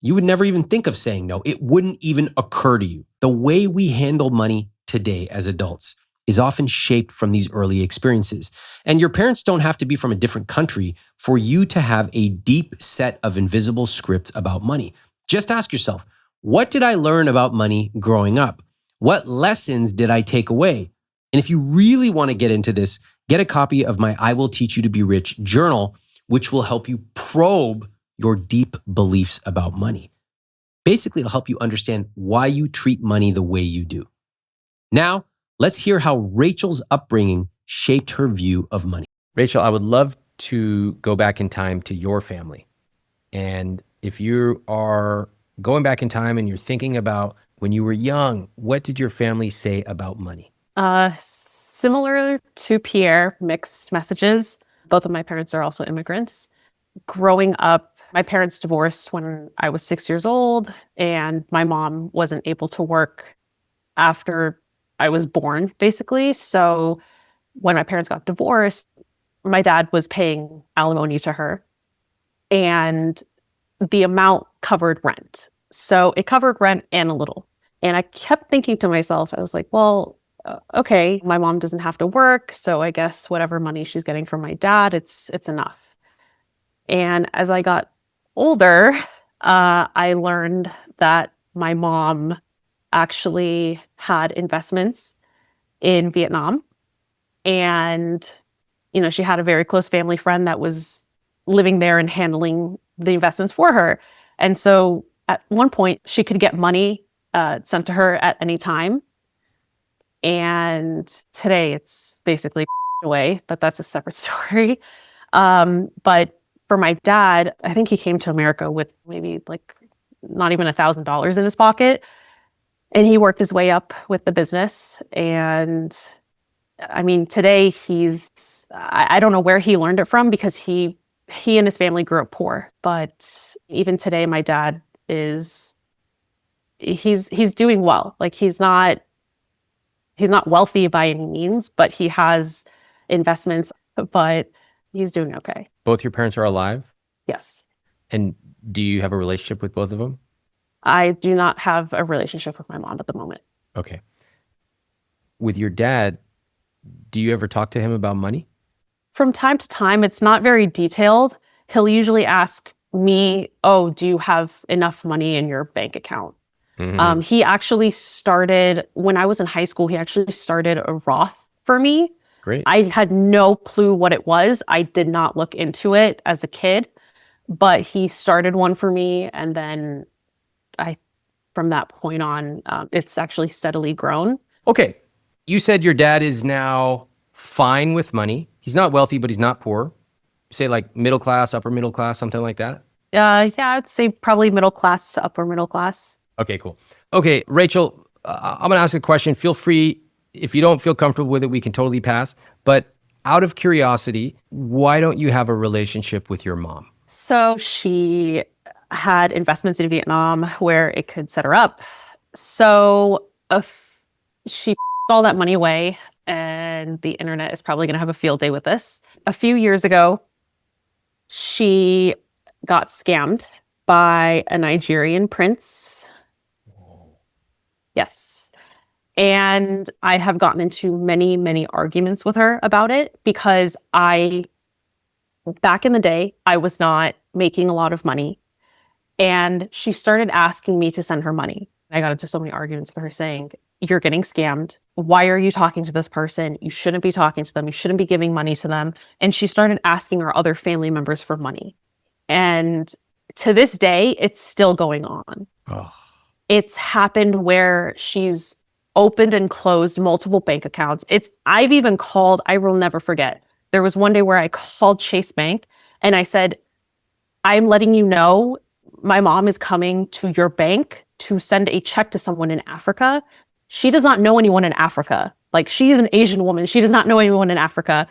You would never even think of saying no. It wouldn't even occur to you. The way we handle money today as adults is often shaped from these early experiences. And your parents don't have to be from a different country for you to have a deep set of invisible scripts about money. Just ask yourself, what did I learn about money growing up? What lessons did I take away? And if you really want to get into this, get a copy of my I Will Teach You to Be Rich journal, which will help you probe your deep beliefs about money. Basically, it'll help you understand why you treat money the way you do. Now, let's hear how Rachel's upbringing shaped her view of money. Rachel, I would love to go back in time to your family. And if you are going back in time and you're thinking about when you were young, what did your family say about money? Similar to Pierre, mixed messages. Both of my parents are also immigrants. Growing up, my parents divorced when I was 6 years old, and my mom wasn't able to work after I was born, basically. So when my parents got divorced, my dad was paying alimony to her, and the amount covered rent. So it covered rent and a little. And I kept thinking to myself, I was like, well, okay, my mom doesn't have to work, so I guess whatever money she's getting from my dad, it's enough. And as I got older, I learned that my mom actually had investments in Vietnam. And, she had a very close family friend that was living there and handling the investments for her. And so at one point, she could get money sent to her at any time. And today it's basically away, but that's a separate story. But for my dad, I think he came to America with maybe like not even $1,000 in his pocket. And he worked his way up with the business. And I mean, today I don't know where he learned it from, because he and his family grew up poor. But even today, my dad he's doing well. Like he's not wealthy by any means, but he has investments, but he's doing okay. Both your parents are alive? Yes. And do you have a relationship with both of them? I do not have a relationship with my mom at the moment. Okay. With your dad, do you ever talk to him about money? From time to time, it's not very detailed. He'll usually ask me, oh, do you have enough money in your bank account? Mhm. He actually started, when I was in high school, he actually started a Roth for me. Great. I had no clue what it was. I did not look into it as a kid, but he started one for me. And then from that point on, it's actually steadily grown. Okay. You said your dad is now fine with money. He's not wealthy, but he's not poor. Say like middle class, upper middle class, something like that. Yeah, I'd say probably middle class to upper middle class. Okay, cool. Okay, Rachel, I'm going to ask a question. Feel free, if you don't feel comfortable with it, we can totally pass. But out of curiosity, why don't you have a relationship with your mom? So she had investments in Vietnam where it could set her up. So she all that money away, and the internet is probably going to have a field day with this. A few years ago, she got scammed by a Nigerian prince. Yes. And I have gotten into many, many arguments with her about it because back in the day, I was not making a lot of money. And she started asking me to send her money. I got into so many arguments with her saying, you're getting scammed. Why are you talking to this person? You shouldn't be talking to them. You shouldn't be giving money to them. And she started asking our other family members for money. And to this day, it's still going on. Oh. It's happened where she's opened and closed multiple bank accounts. I've even called, I will never forget. There was one day where I called Chase Bank and I said, I'm letting you know my mom is coming to your bank to send a check to someone in Africa. She does not know anyone in Africa. Like, she is an Asian woman. She does not know anyone in Africa.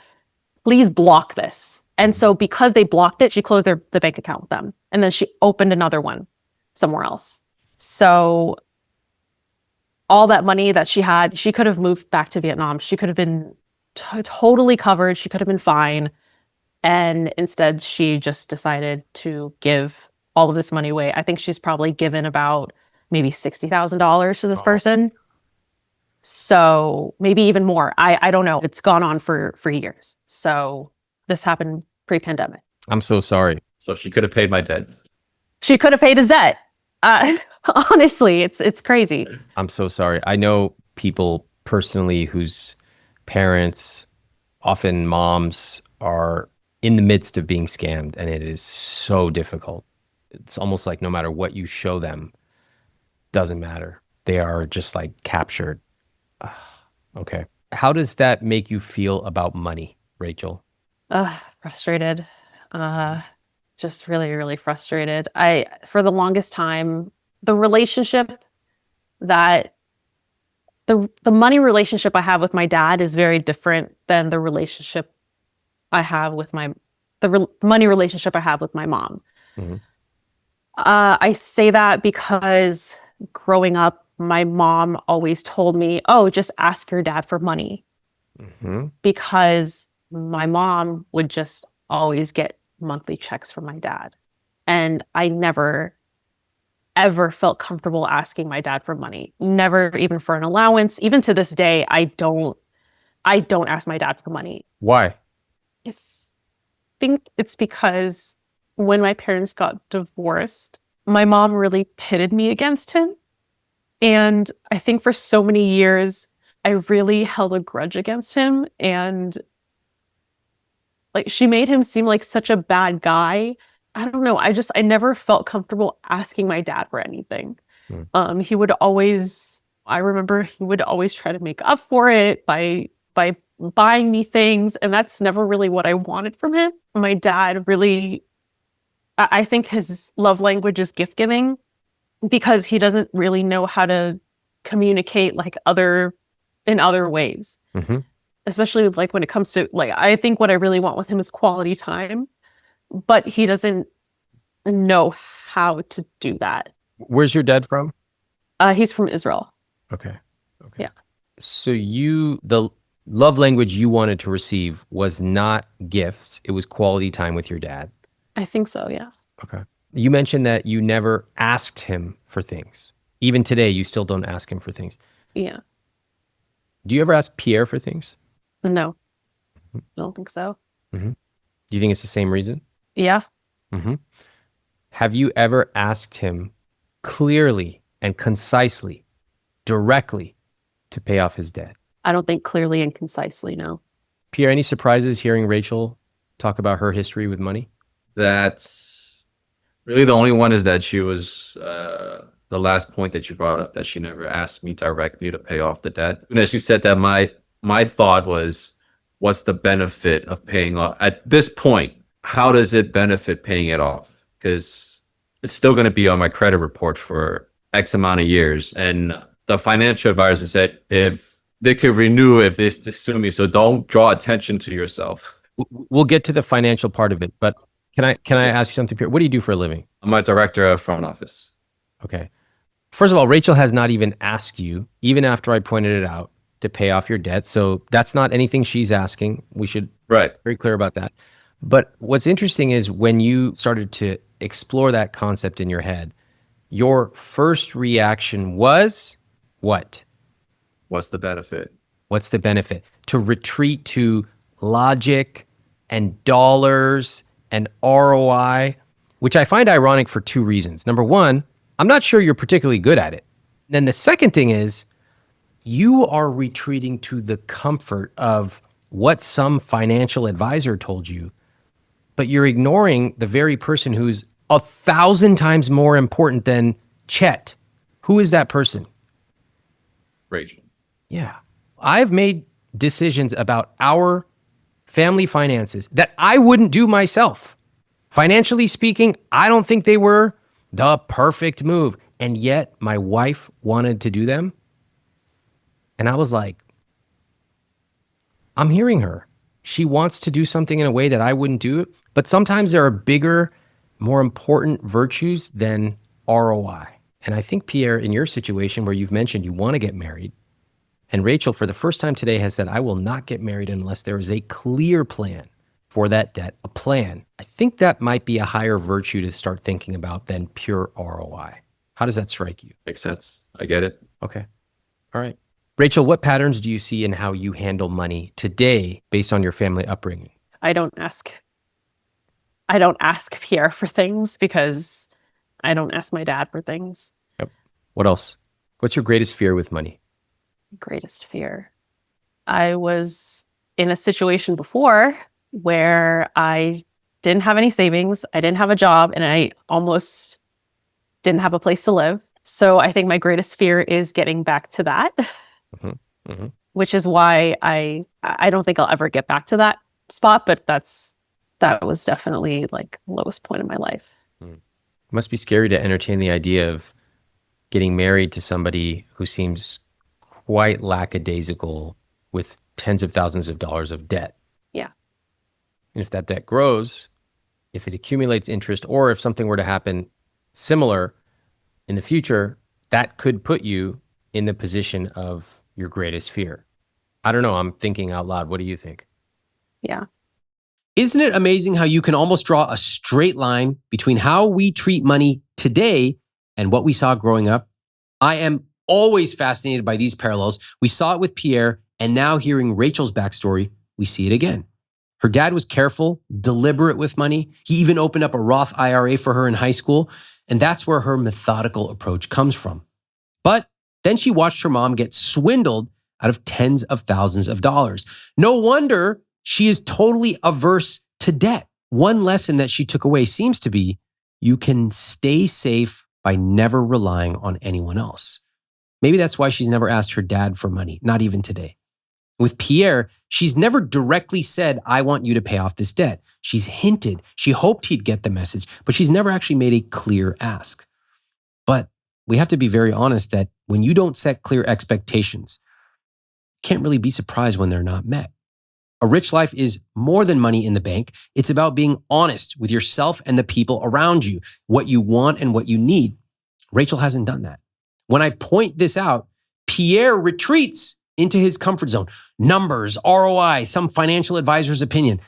Please block this. And so because they blocked it, she closed the bank account with them. And then she opened another one somewhere else. So all that money that she had, she could have moved back to Vietnam. She could have been totally covered. She could have been fine. And instead, she just decided to give all of this money away. I think she's probably given about maybe $60,000 to this person. So maybe even more. I don't know. It's gone on for years. So this happened pre-pandemic. I'm so sorry. So she could have paid my debt. She could have paid his debt. Honestly, it's crazy. I'm so sorry. I know people personally whose parents, often moms, are in the midst of being scammed, and it is so difficult. It's almost like no matter what you show them, doesn't matter. They are just like captured. Okay. How does that make you feel about money, Rachel? Frustrated. Just really, really frustrated. For the longest time, the relationship that the money relationship I have with my dad is very different than the relationship I have with money relationship I have with my mom. Mm-hmm. I say that because growing up, my mom always told me, oh, just ask your dad for money. Mm-hmm. Because my mom would just always get monthly checks from my dad. And I never, ever felt comfortable asking my dad for money. Never even for an allowance. Even to this day, I don't ask my dad for money. Why? I think it's because when my parents got divorced, my mom really pitted me against him. And I think for so many years, I really held a grudge against him. And like, she made him seem like such a bad guy. I don't know. I never felt comfortable asking my dad for anything. I remember he would always try to make up for it by buying me things. And that's never really what I wanted from him. My dad really, I think his love language is gift giving because he doesn't really know how to communicate like in other ways. Mm-hmm. Especially like when it comes to like, I think what I really want with him is quality time, but he doesn't know how to do that. Where's your dad from? He's from Israel. Okay. Yeah. So the love language you wanted to receive was not gifts. It was quality time with your dad. I think so. Yeah. Okay. You mentioned that you never asked him for things. Even today, you still don't ask him for things. Yeah. Do you ever ask Pierre for things? No, I don't think so. Mm-hmm. Do you think it's the same reason? Yeah. Mm-hmm. Have you ever asked him clearly and concisely, directly, to pay off his debt? I don't think clearly and concisely, no. Pierre, any surprises hearing Rachel talk about her history with money? That's really the only one is that she was the last point that you brought up, that she never asked me directly to pay off the debt. And as she said that, my thought was, what's the benefit of paying off at this point? How does it benefit paying it off? Because it's still going to be on my credit report for X amount of years. And the financial advisor said if they could renew if they sue me, so don't draw attention to yourself. We'll get to the financial part of it, but can I ask you something, Pierre? What do you do for a living? I'm a director of front office. Okay. First of all, Rachel has not even asked you, even after I pointed it out, to pay off your debt. So that's not anything she's asking. We should be very clear about that. But what's interesting is when you started to explore that concept in your head, your first reaction was what? What's the benefit? What's the benefit? To retreat to logic and dollars and ROI, which I find ironic for two reasons. Number one, I'm not sure you're particularly good at it. Then the second thing is you are retreating to the comfort of what some financial advisor told you, but you're ignoring the very person who's 1,000 times more important than Chet. Who is that person? Rachel. Yeah. I've made decisions about our family finances that I wouldn't do myself. Financially speaking, I don't think they were the perfect move. And yet my wife wanted to do them. And I was like, I'm hearing her. She wants to do something in a way that I wouldn't do it. But sometimes there are bigger, more important virtues than ROI. And I think, Pierre, in your situation where you've mentioned you want to get married, and Rachel, for the first time today, has said, I will not get married unless there is a clear plan for that debt, a plan. I think that might be a higher virtue to start thinking about than pure ROI. How does that strike you? Makes sense. I get it. Okay. All right. Rachel, what patterns do you see in how you handle money today based on your family upbringing? I don't ask Pierre for things because I don't ask my dad for things. Yep. What else? What's your greatest fear with money? Greatest fear. I was in a situation before where I didn't have any savings, I didn't have a job, and I almost didn't have a place to live. So I think my greatest fear is getting back to that, which is why I don't think I'll ever get back to that spot, but that was definitely like the lowest point in my life. It must be scary to entertain the idea of getting married to somebody who seems quite lackadaisical with tens of thousands of dollars of debt. Yeah. And if that debt grows, if it accumulates interest, or if something were to happen similar in the future, that could put you in the position of your greatest fear. I don't know. I'm thinking out loud. What do you think? Yeah. Isn't it amazing how you can almost draw a straight line between how we treat money today and what we saw growing up? I am always fascinated by these parallels. We saw it with Pierre, and now hearing Rachel's backstory, we see it again. Her dad was careful, deliberate with money. He even opened up a Roth IRA for her in high school, and that's where her methodical approach comes from. But then she watched her mom get swindled out of tens of thousands of dollars. No wonder she is totally averse to debt. One lesson that she took away seems to be you can stay safe by never relying on anyone else. Maybe that's why she's never asked her dad for money, not even today. With Pierre, she's never directly said, I want you to pay off this debt. She's hinted, she hoped he'd get the message, but she's never actually made a clear ask. But we have to be very honest that when you don't set clear expectations, you can't really be surprised when they're not met. A rich life is more than money in the bank. It's about being honest with yourself and the people around you, what you want and what you need. Rachel hasn't done that. When I point this out, Pierre retreats into his comfort zone. Numbers, ROI, some financial advisor's opinion.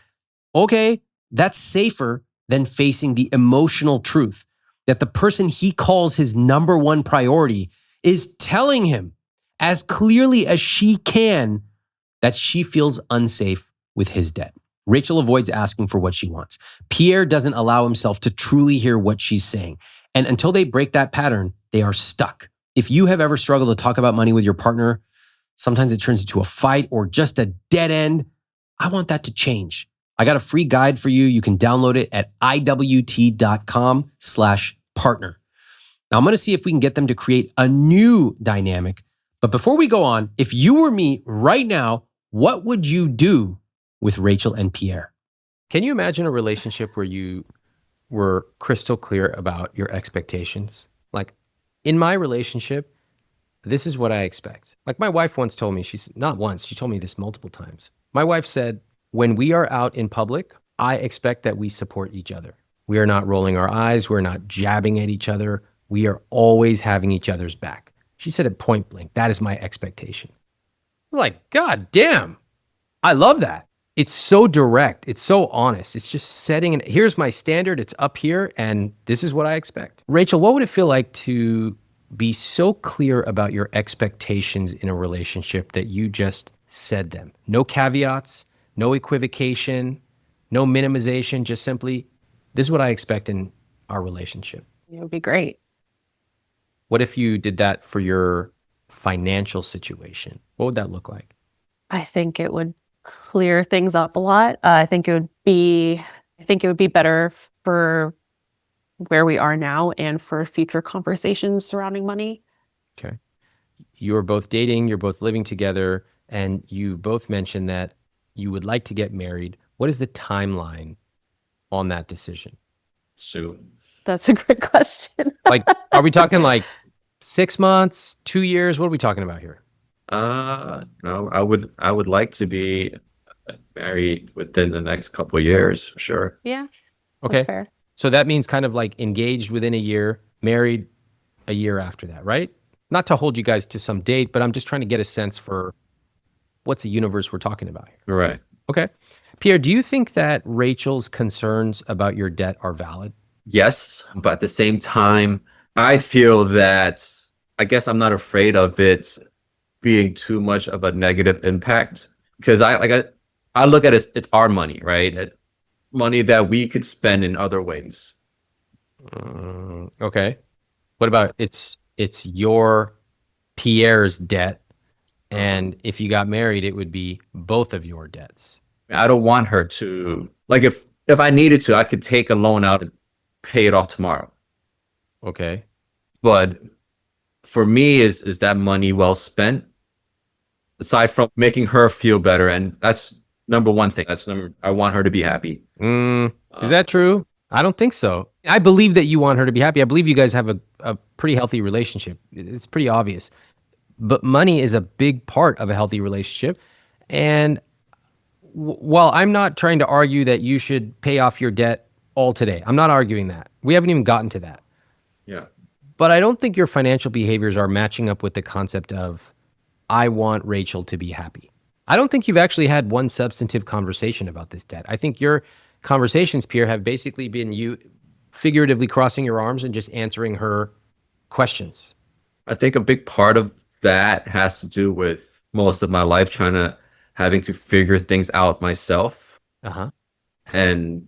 Okay, that's safer than facing the emotional truth. that the person he calls his number one priority is telling him as clearly as she can that she feels unsafe with his debt. Rachel avoids asking for what she wants. Pierre doesn't allow himself to truly hear what she's saying. And until they break that pattern, they are stuck. If you have ever struggled to talk about money with your partner, sometimes it turns into a fight or just a dead end. I want that to change. I got a free guide for you. You can download it at iwt.com/partner. Now I'm going to see if we can get them to create a new dynamic. But before we go on, if you were me right now, what would you do with Rachel and Pierre? Can you imagine a relationship where you were crystal clear about your expectations? Like, in my relationship, this is what I expect. Like, my wife once told me, not once, she told me this multiple times. My wife said, when we are out in public, I expect that we support each other. We are not rolling our eyes. We're not jabbing at each other. We are always having each other's back. She said it point blank. That is my expectation. Like, God damn, I love that. It's so direct. It's so honest. It's just setting, and here's my standard. It's up here, and this is what I expect. Rachel, what would it feel like to be so clear about your expectations in a relationship that you just said them? No caveats, no equivocation, no minimization, just simply, this is what I expect in our relationship. It would be great. What if you did that for your financial situation? What would that look like? I think it would clear things up a lot. I think it would be better for where we are now and for future conversations surrounding money. Okay. You're both dating, you're both living together, and you both mentioned that you would like to get married. What is the timeline on that decision? Soon. That's a great question. Like, are we talking like 6 months, 2 years? What are we talking about here? No, I would like to be married within the next couple of years, for sure. Yeah. Okay. That's fair. So that means kind of like engaged within a year, married a year after that, right? Not to hold you guys to some date, but I'm just trying to get a sense for what's the universe we're talking about here. Right. Okay. Pierre, do you think that Rachel's concerns about your debt are valid? Yes, but at the same time, I feel that I guess I'm not afraid of it being too much of a negative impact because I look at it's our money, right? Money that we could spend in other ways. Okay. What about it's your Pierre's debt, and if you got married, it would be both of your debts. I don't want her to if I needed to, I could take a loan out and pay it off tomorrow. Okay. But for me, is that money well spent? Aside from making her feel better, and that's number one thing. I want her to be happy. Is that true? I don't think so. I believe that you want her to be happy. I believe you guys have a pretty healthy relationship. It's pretty obvious. But money is a big part of a healthy relationship. And while I'm not trying to argue that you should pay off your debt all today, I'm not arguing that. We haven't even gotten to that. Yeah. But I don't think your financial behaviors are matching up with the concept of, I want Rachel to be happy. I don't think you've actually had one substantive conversation about this debt. I think your conversations, Pierre, have basically been you figuratively crossing your arms and just answering her questions. I think a big part of that has to do with most of my life having to figure things out myself. Uh-huh. And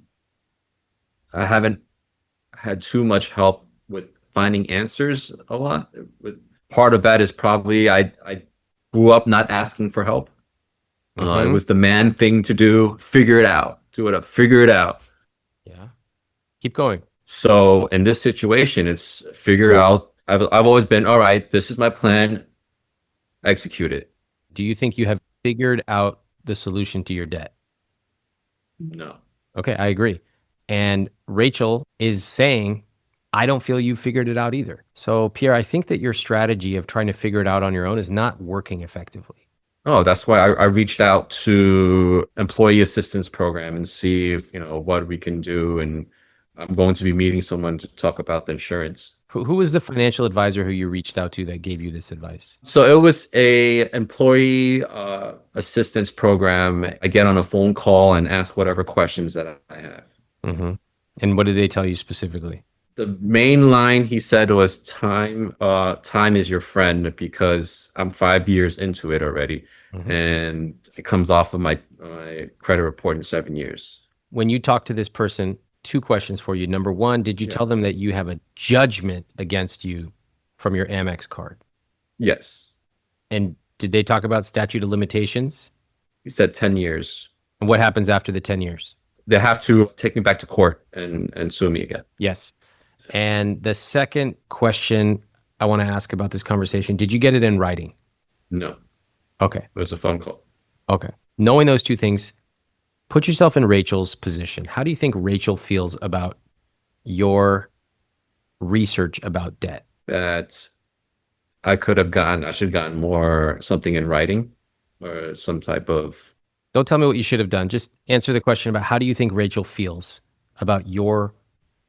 I haven't had too much help with finding answers a lot. Part of that is probably I grew up not asking for help. It was the man thing to do. Figure it out. Do it up. Figure it out. Yeah. Keep going. So in this situation, it's figure out. I've always been, all right, this is my plan. Execute it. Do you think you have figured out the solution to your debt? No. Okay, I agree. And Rachel is saying, I don't feel you figured it out either. So Pierre, I think that your strategy of trying to figure it out on your own is not working effectively. Oh, that's why I reached out to employee assistance program and see if, what we can do. And I'm going to be meeting someone to talk about the insurance. Who was the financial advisor who you reached out to that gave you this advice? So it was a employee assistance program. I get on a phone call and ask whatever questions that I have. Mm-hmm. And what did they tell you specifically? The main line he said was time is your friend, because I'm 5 years into it already. Mhm. And it comes off of my credit report in 7 years. When you talk to this person, two questions for you. Number one, did you Yeah. tell them that you have a judgment against you from your Amex card? Yes. And did they talk about statute of limitations? He said 10 years. And what happens after the 10 years? They have to take me back to court and sue me again. Yes. And the second question I want to ask about this conversation, did you get it in writing? No, Okay. it was a phone call. Okay. Knowing those two things, put yourself in Rachel's position. How do you think Rachel feels about your research about debt? That I should have gotten more, something in writing or some type of, Don't tell me what you should have done. Just answer the question about how do you think Rachel feels about your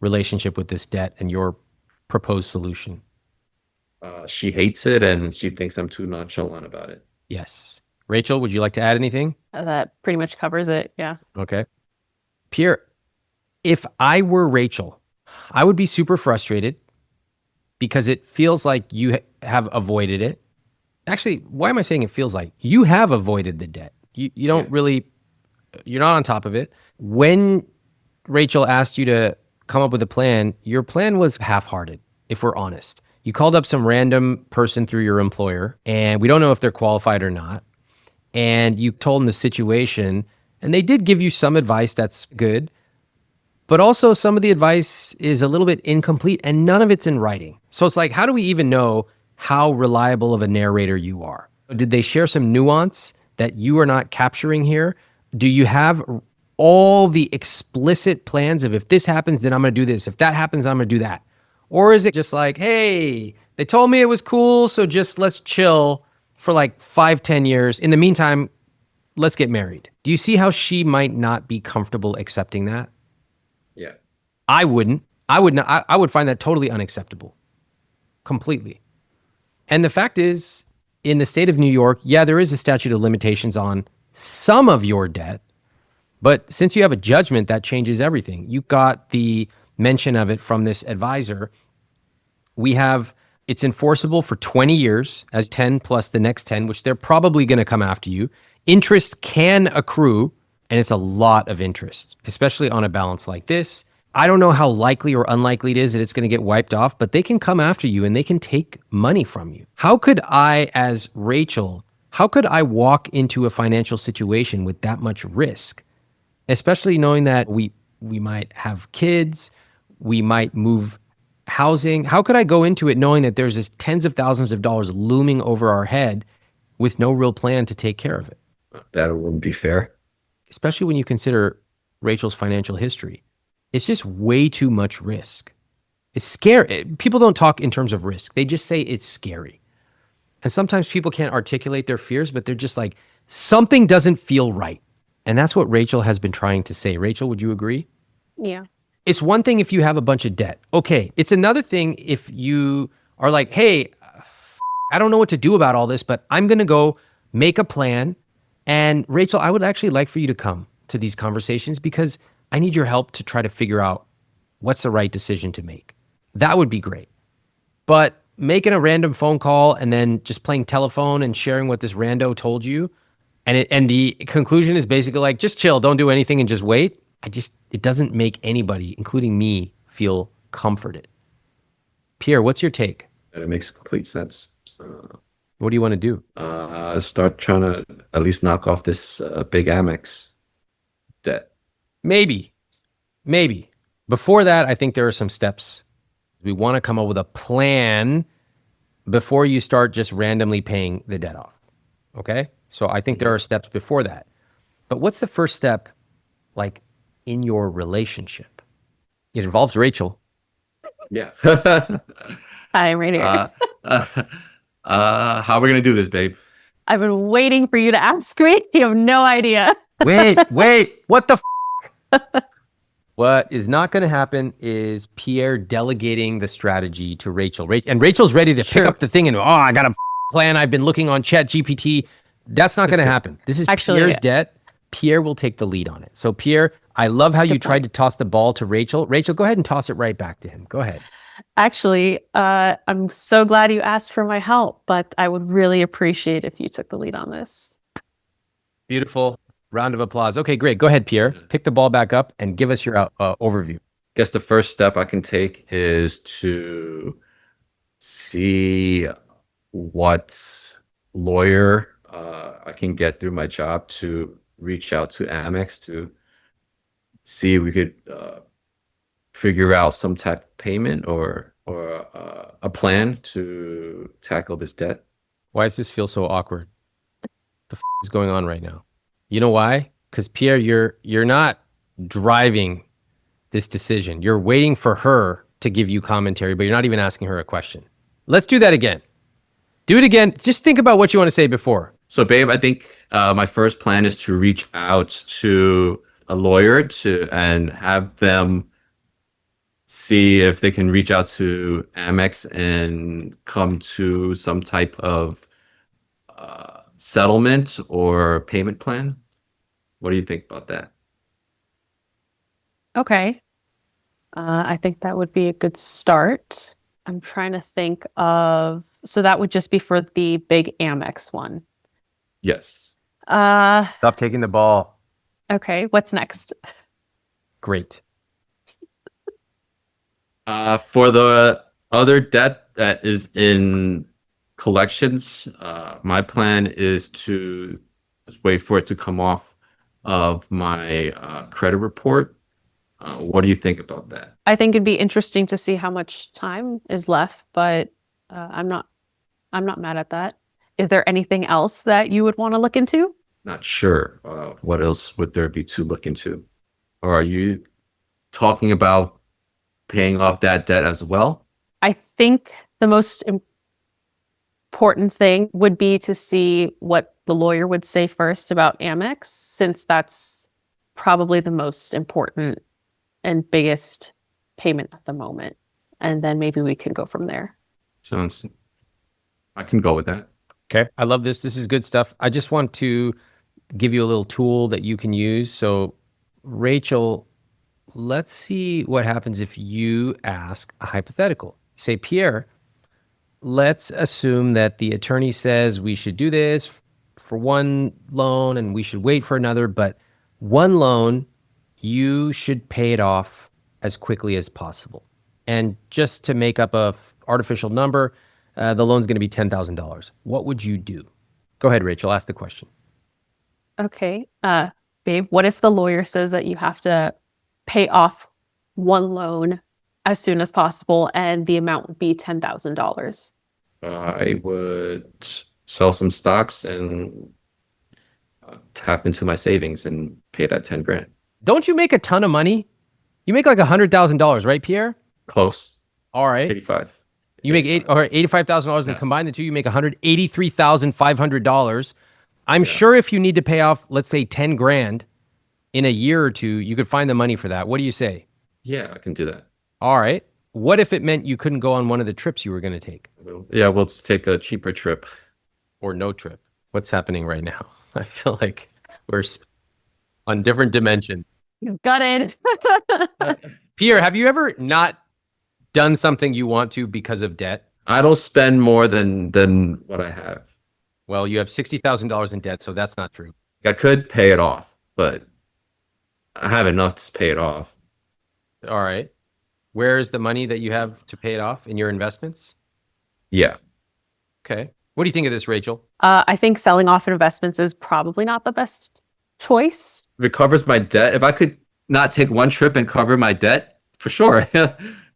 relationship with this debt and your proposed solution? she hates it and she thinks I'm too nonchalant about it. Yes. Rachel, would you like to add anything? That pretty much covers it. Yeah. Okay. Pierre, if I were Rachel, I would be super frustrated because it feels like you have avoided it. Actually, why am I saying it feels like? You have avoided the debt. You don't Yeah. really, you're not on top of it. When Rachel asked you to come up with a plan, your plan was half-hearted, if we're honest. You called up some random person through your employer, and we don't know if they're qualified or not. And you told them the situation, and they did give you some advice that's good, but also some of the advice is a little bit incomplete and none of it's in writing. So it's like, how do we even know how reliable of a narrator you are? Did they share some nuance that you are not capturing here? Do you have all the explicit plans of if this happens, then I'm going to do this. If that happens, I'm going to do that. Or is it just like, hey, they told me it was cool, so just let's chill for like 5-10 years. In the meantime, let's get married. Do you see how she might not be comfortable accepting that? Yeah. I wouldn't. I would not. I would find that totally unacceptable. Completely. And the fact is, in the state of New York, yeah, there is a statute of limitations on some of your debt. But since you have a judgment, that changes everything. You got the mention of it from this advisor. It's enforceable for 20 years as 10 plus the next 10, which they're probably going to come after you. Interest can accrue, and it's a lot of interest, especially on a balance like this. I don't know how likely or unlikely it is that it's going to get wiped off, but they can come after you and they can take money from you. How could I, as Rachel, walk into a financial situation with that much risk? Especially knowing that we might have kids, we might move housing. How could I go into it knowing that there's this tens of thousands of dollars looming over our head with no real plan to take care of it? That wouldn't be fair. Especially when you consider Rachel's financial history. It's just way too much risk. It's scary. People don't talk in terms of risk. They just say it's scary. And sometimes people can't articulate their fears, but they're just like, something doesn't feel right. And that's what Rachel has been trying to say. Rachel, would you agree? Yeah. It's one thing if you have a bunch of debt. Okay. It's another thing if you are like, hey, I don't know what to do about all this, but I'm going to go make a plan. And Rachel, I would actually like for you to come to these conversations because I need your help to try to figure out what's the right decision to make. That would be great. But making a random phone call and then just playing telephone and sharing what this rando told you, and the conclusion is basically like, just chill, don't do anything and just wait. It doesn't make anybody, including me, feel comforted. Pierre, what's your take? And it makes complete sense. What do you want to do? Start trying to at least knock off this big Amex debt. Maybe. Before that, I think there are some steps. We want to come up with a plan before you start just randomly paying the debt off. Okay? So I think there are steps before that. But what's the first step, like, in your relationship? It involves Rachel. Yeah. I'm right here. How are we gonna do this, babe? I've been waiting for you to ask me. You have no idea. Wait, what the What is not going to happen is Pierre delegating the strategy to Rachel. And Rachel's ready to pick up the thing and, I got a plan. I've been looking on ChatGPT. That's not going to happen. This is Actually, Pierre's debt. Pierre will take the lead on it. So Pierre, I love how you Good tried to toss the ball to Rachel. Rachel, go ahead and toss it right back to him. Go ahead. Actually, I'm so glad you asked for my help, but I would really appreciate if you took the lead on this. Beautiful. Round of applause. Okay, great. Go ahead, Pierre. Pick the ball back up and give us your overview. Guess the first step I can take is to see what lawyer I can get through my job to reach out to Amex to see if we could figure out some type of payment or a plan to tackle this debt. Why does this feel so awkward? The is going on right now? You know why? Because Pierre, you're not driving this decision. You're waiting for her to give you commentary, but you're not even asking her a question. Let's do that again. Do it again. Just think about what you want to say before. So, babe, I think my first plan is to reach out to a lawyer and have them see if they can reach out to Amex and come to some type of settlement or payment plan. What do you think about that? Okay. I think that would be a good start. I'm trying to think of, so that would just be for the big Amex one. Yes. Stop taking the ball. Okay, what's next? Great. For the other debt that is in collections, my plan is to wait for it to come off of my credit report. What do you think about that? I think it'd be interesting to see how much time is left, but I'm not mad at that. Is there anything else that you would want to look into? Not sure. What else would there be to look into? Or are you talking about paying off that debt as well? I think the most important thing would be to see what the lawyer would say first about Amex, since that's probably the most important and biggest payment at the moment. And then maybe we can go from there. Sounds. I can go with that. Okay. I love this. This is good stuff. I just want to give you a little tool that you can use. So, Rachel, let's see what happens if you ask a hypothetical. Say, Pierre, let's assume that the attorney says we should do this for one loan and we should wait for another, but one loan, you should pay it off as quickly as possible. And just to make up a artificial number, the loan's going to be $10,000. What would you do? Go ahead, Rachel, ask the question. Okay. Babe, what if the lawyer says that you have to pay off one loan as soon as possible and the amount would be $10,000? I would sell some stocks and tap into my savings and pay that 10 grand. Don't you make a ton of money? You make like $100,000, right, Pierre? Close. All right. 85. You make $85,000 and combine the two, you make $183,500. I'm sure if you need to pay off, let's say 10 grand in a year or two, you could find the money for that. What do you say? Yeah, I can do that. All right. What if it meant you couldn't go on one of the trips you were going to take? Yeah, we'll just take a cheaper trip. Or no trip. What's happening right now? I feel like we're on different dimensions. He's gutted. Pierre, have you ever not done something you want to because of debt? I don't spend more than what I have. Well, you have $60,000 in debt, so that's not true. I could pay it off, but I have enough to pay it off. All right. Where is the money that you have to pay it off? In your investments? Yeah. Okay. What do you think of this, Rachel? I think selling off investments is probably not the best choice. If it covers my debt, if I could not take one trip and cover my debt, for sure.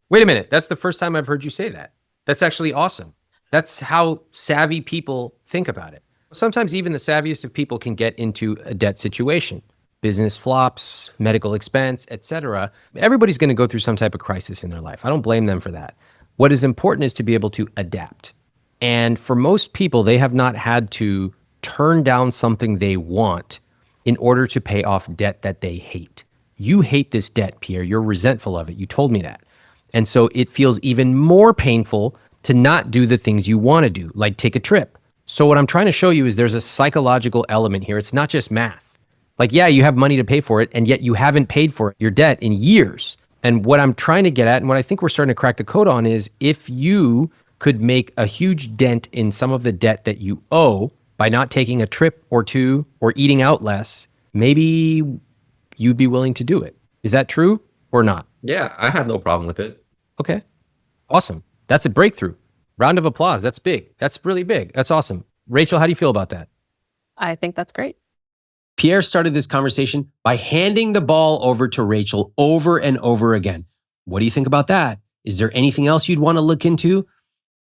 Wait a minute. That's the first time I've heard you say that. That's actually awesome. That's how savvy people think about it. Sometimes even the savviest of people can get into a debt situation. Business flops, medical expense, etc. Everybody's going to go through some type of crisis in their life. I don't blame them for that. What is important is to be able to adapt. And for most people, they have not had to turn down something they want in order to pay off debt that they hate. You hate this debt, Pierre. You're resentful of it. You told me that. And so it feels even more painful to not do the things you want to do, like take a trip. So what I'm trying to show you is there's a psychological element here. It's not just math. Like, yeah, you have money to pay for it, and yet you haven't paid for your debt in years. And what I'm trying to get at, and what I think we're starting to crack the code on, is if you could make a huge dent in some of the debt that you owe by not taking a trip or two or eating out less, maybe you'd be willing to do it. Is that true or not? Yeah, I have no problem with it. Okay. Awesome. That's a breakthrough. Round of applause. That's big. That's really big. That's awesome. Rachel, how do you feel about that? I think that's great. Pierre started this conversation by handing the ball over to Rachel over and over again. What do you think about that? Is there anything else you'd want to look into?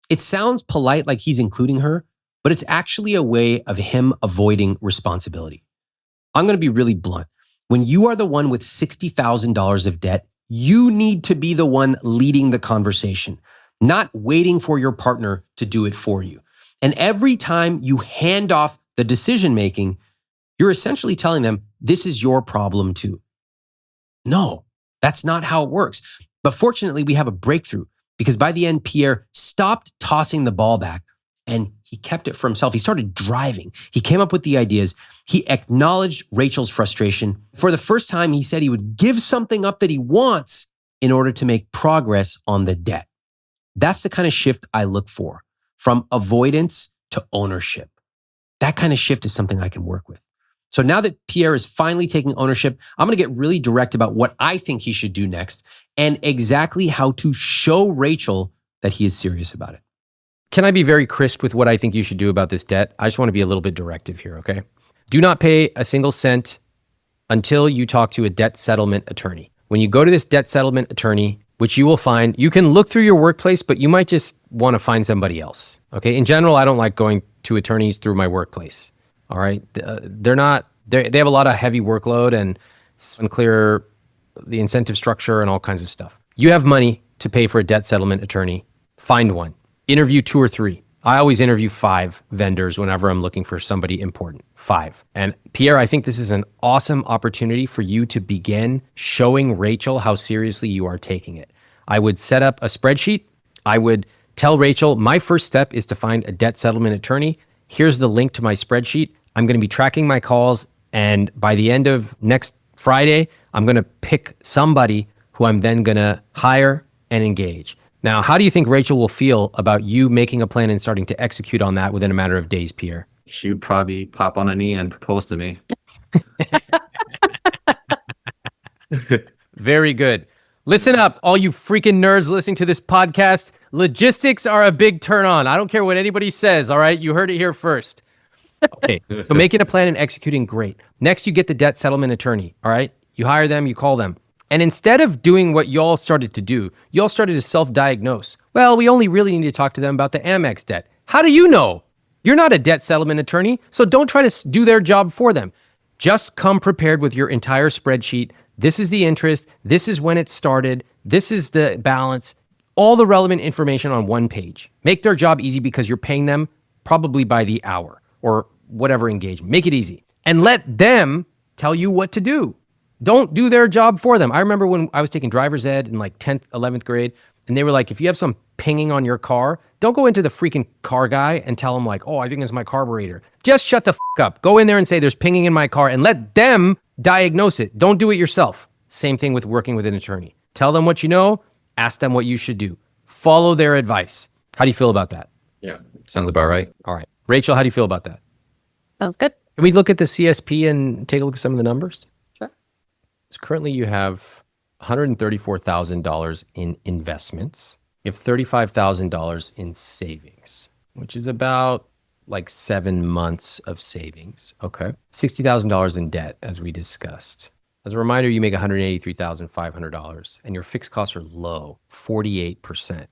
It sounds polite, like he's including her, but it's actually a way of him avoiding responsibility. I'm going to be really blunt. When you are the one with $60,000 of debt, you need to be the one leading the conversation, not waiting for your partner to do it for you. And every time you hand off the decision-making, you're essentially telling them, this is your problem too. No, that's not how it works. But fortunately, we have a breakthrough because by the end, Pierre stopped tossing the ball back and he kept it for himself. He started driving. He came up with the ideas. He acknowledged Rachel's frustration. For the first time, he said he would give something up that he wants in order to make progress on the debt. That's the kind of shift I look for, from avoidance to ownership. That kind of shift is something I can work with. So now that Pierre is finally taking ownership, I'm going to get really direct about what I think he should do next and exactly how to show Rachel that he is serious about it. Can I be very crisp with what I think you should do about this debt? I just want to be a little bit directive here, okay? Do not pay a single cent until you talk to a debt settlement attorney. When you go to this debt settlement attorney, which you will find, you can look through your workplace, but you might just want to find somebody else, okay? In general, I don't like going to attorneys through my workplace, all right? They have a lot of heavy workload and it's unclear the incentive structure and all kinds of stuff. You have money to pay for a debt settlement attorney, find one. Interview 2 or 3. I always interview 5 vendors whenever I'm looking for somebody important. 5. And Pierre, I think this is an awesome opportunity for you to begin showing Rachel how seriously you are taking it. I would set up a spreadsheet. I would tell Rachel, my first step is to find a debt settlement attorney. Here's the link to my spreadsheet. I'm going to be tracking my calls. And by the end of next Friday, I'm going to pick somebody who I'm then going to hire and engage. Now, how do you think Rachel will feel about you making a plan and starting to execute on that within a matter of days, Pierre? She would probably pop on a knee and propose to me. Very good. Listen up, all you freaking nerds listening to this podcast. Logistics are a big turn on. I don't care what anybody says, all right? You heard it here first. Okay, so making a plan and executing, great. Next, you get the debt settlement attorney, all right? You hire them, you call them. And instead of doing what y'all started to do, y'all started to self-diagnose. Well, we only really need to talk to them about the Amex debt. How do you know? You're not a debt settlement attorney, so don't try to do their job for them. Just come prepared with your entire spreadsheet. This is the interest. This is when it started. This is the balance. All the relevant information on one page. Make their job easy because you're paying them probably by the hour or whatever engagement. Make it easy. And let them tell you what to do. Don't do their job for them. I remember when I was taking driver's ed in like 10th, 11th grade, and they were like, if you have some pinging on your car, don't go into the freaking car guy and tell him like, oh, I think it's my carburetor. Just shut the up. Go in there and say there's pinging in my car and let them diagnose it. Don't do it yourself. Same thing with working with an attorney. Tell them what you know, ask them what you should do. Follow their advice. How do you feel about that? Yeah, sounds about right. All right. Rachel, how do you feel about that? Sounds good. Can we look at the CSP and take a look at some of the numbers? Sure. So currently you have $134,000 in investments. You have $35,000 in savings, which is about like 7 months of savings. Okay. $60,000 in debt, as we discussed. As a reminder, you make $183,500 and your fixed costs are low, 48%,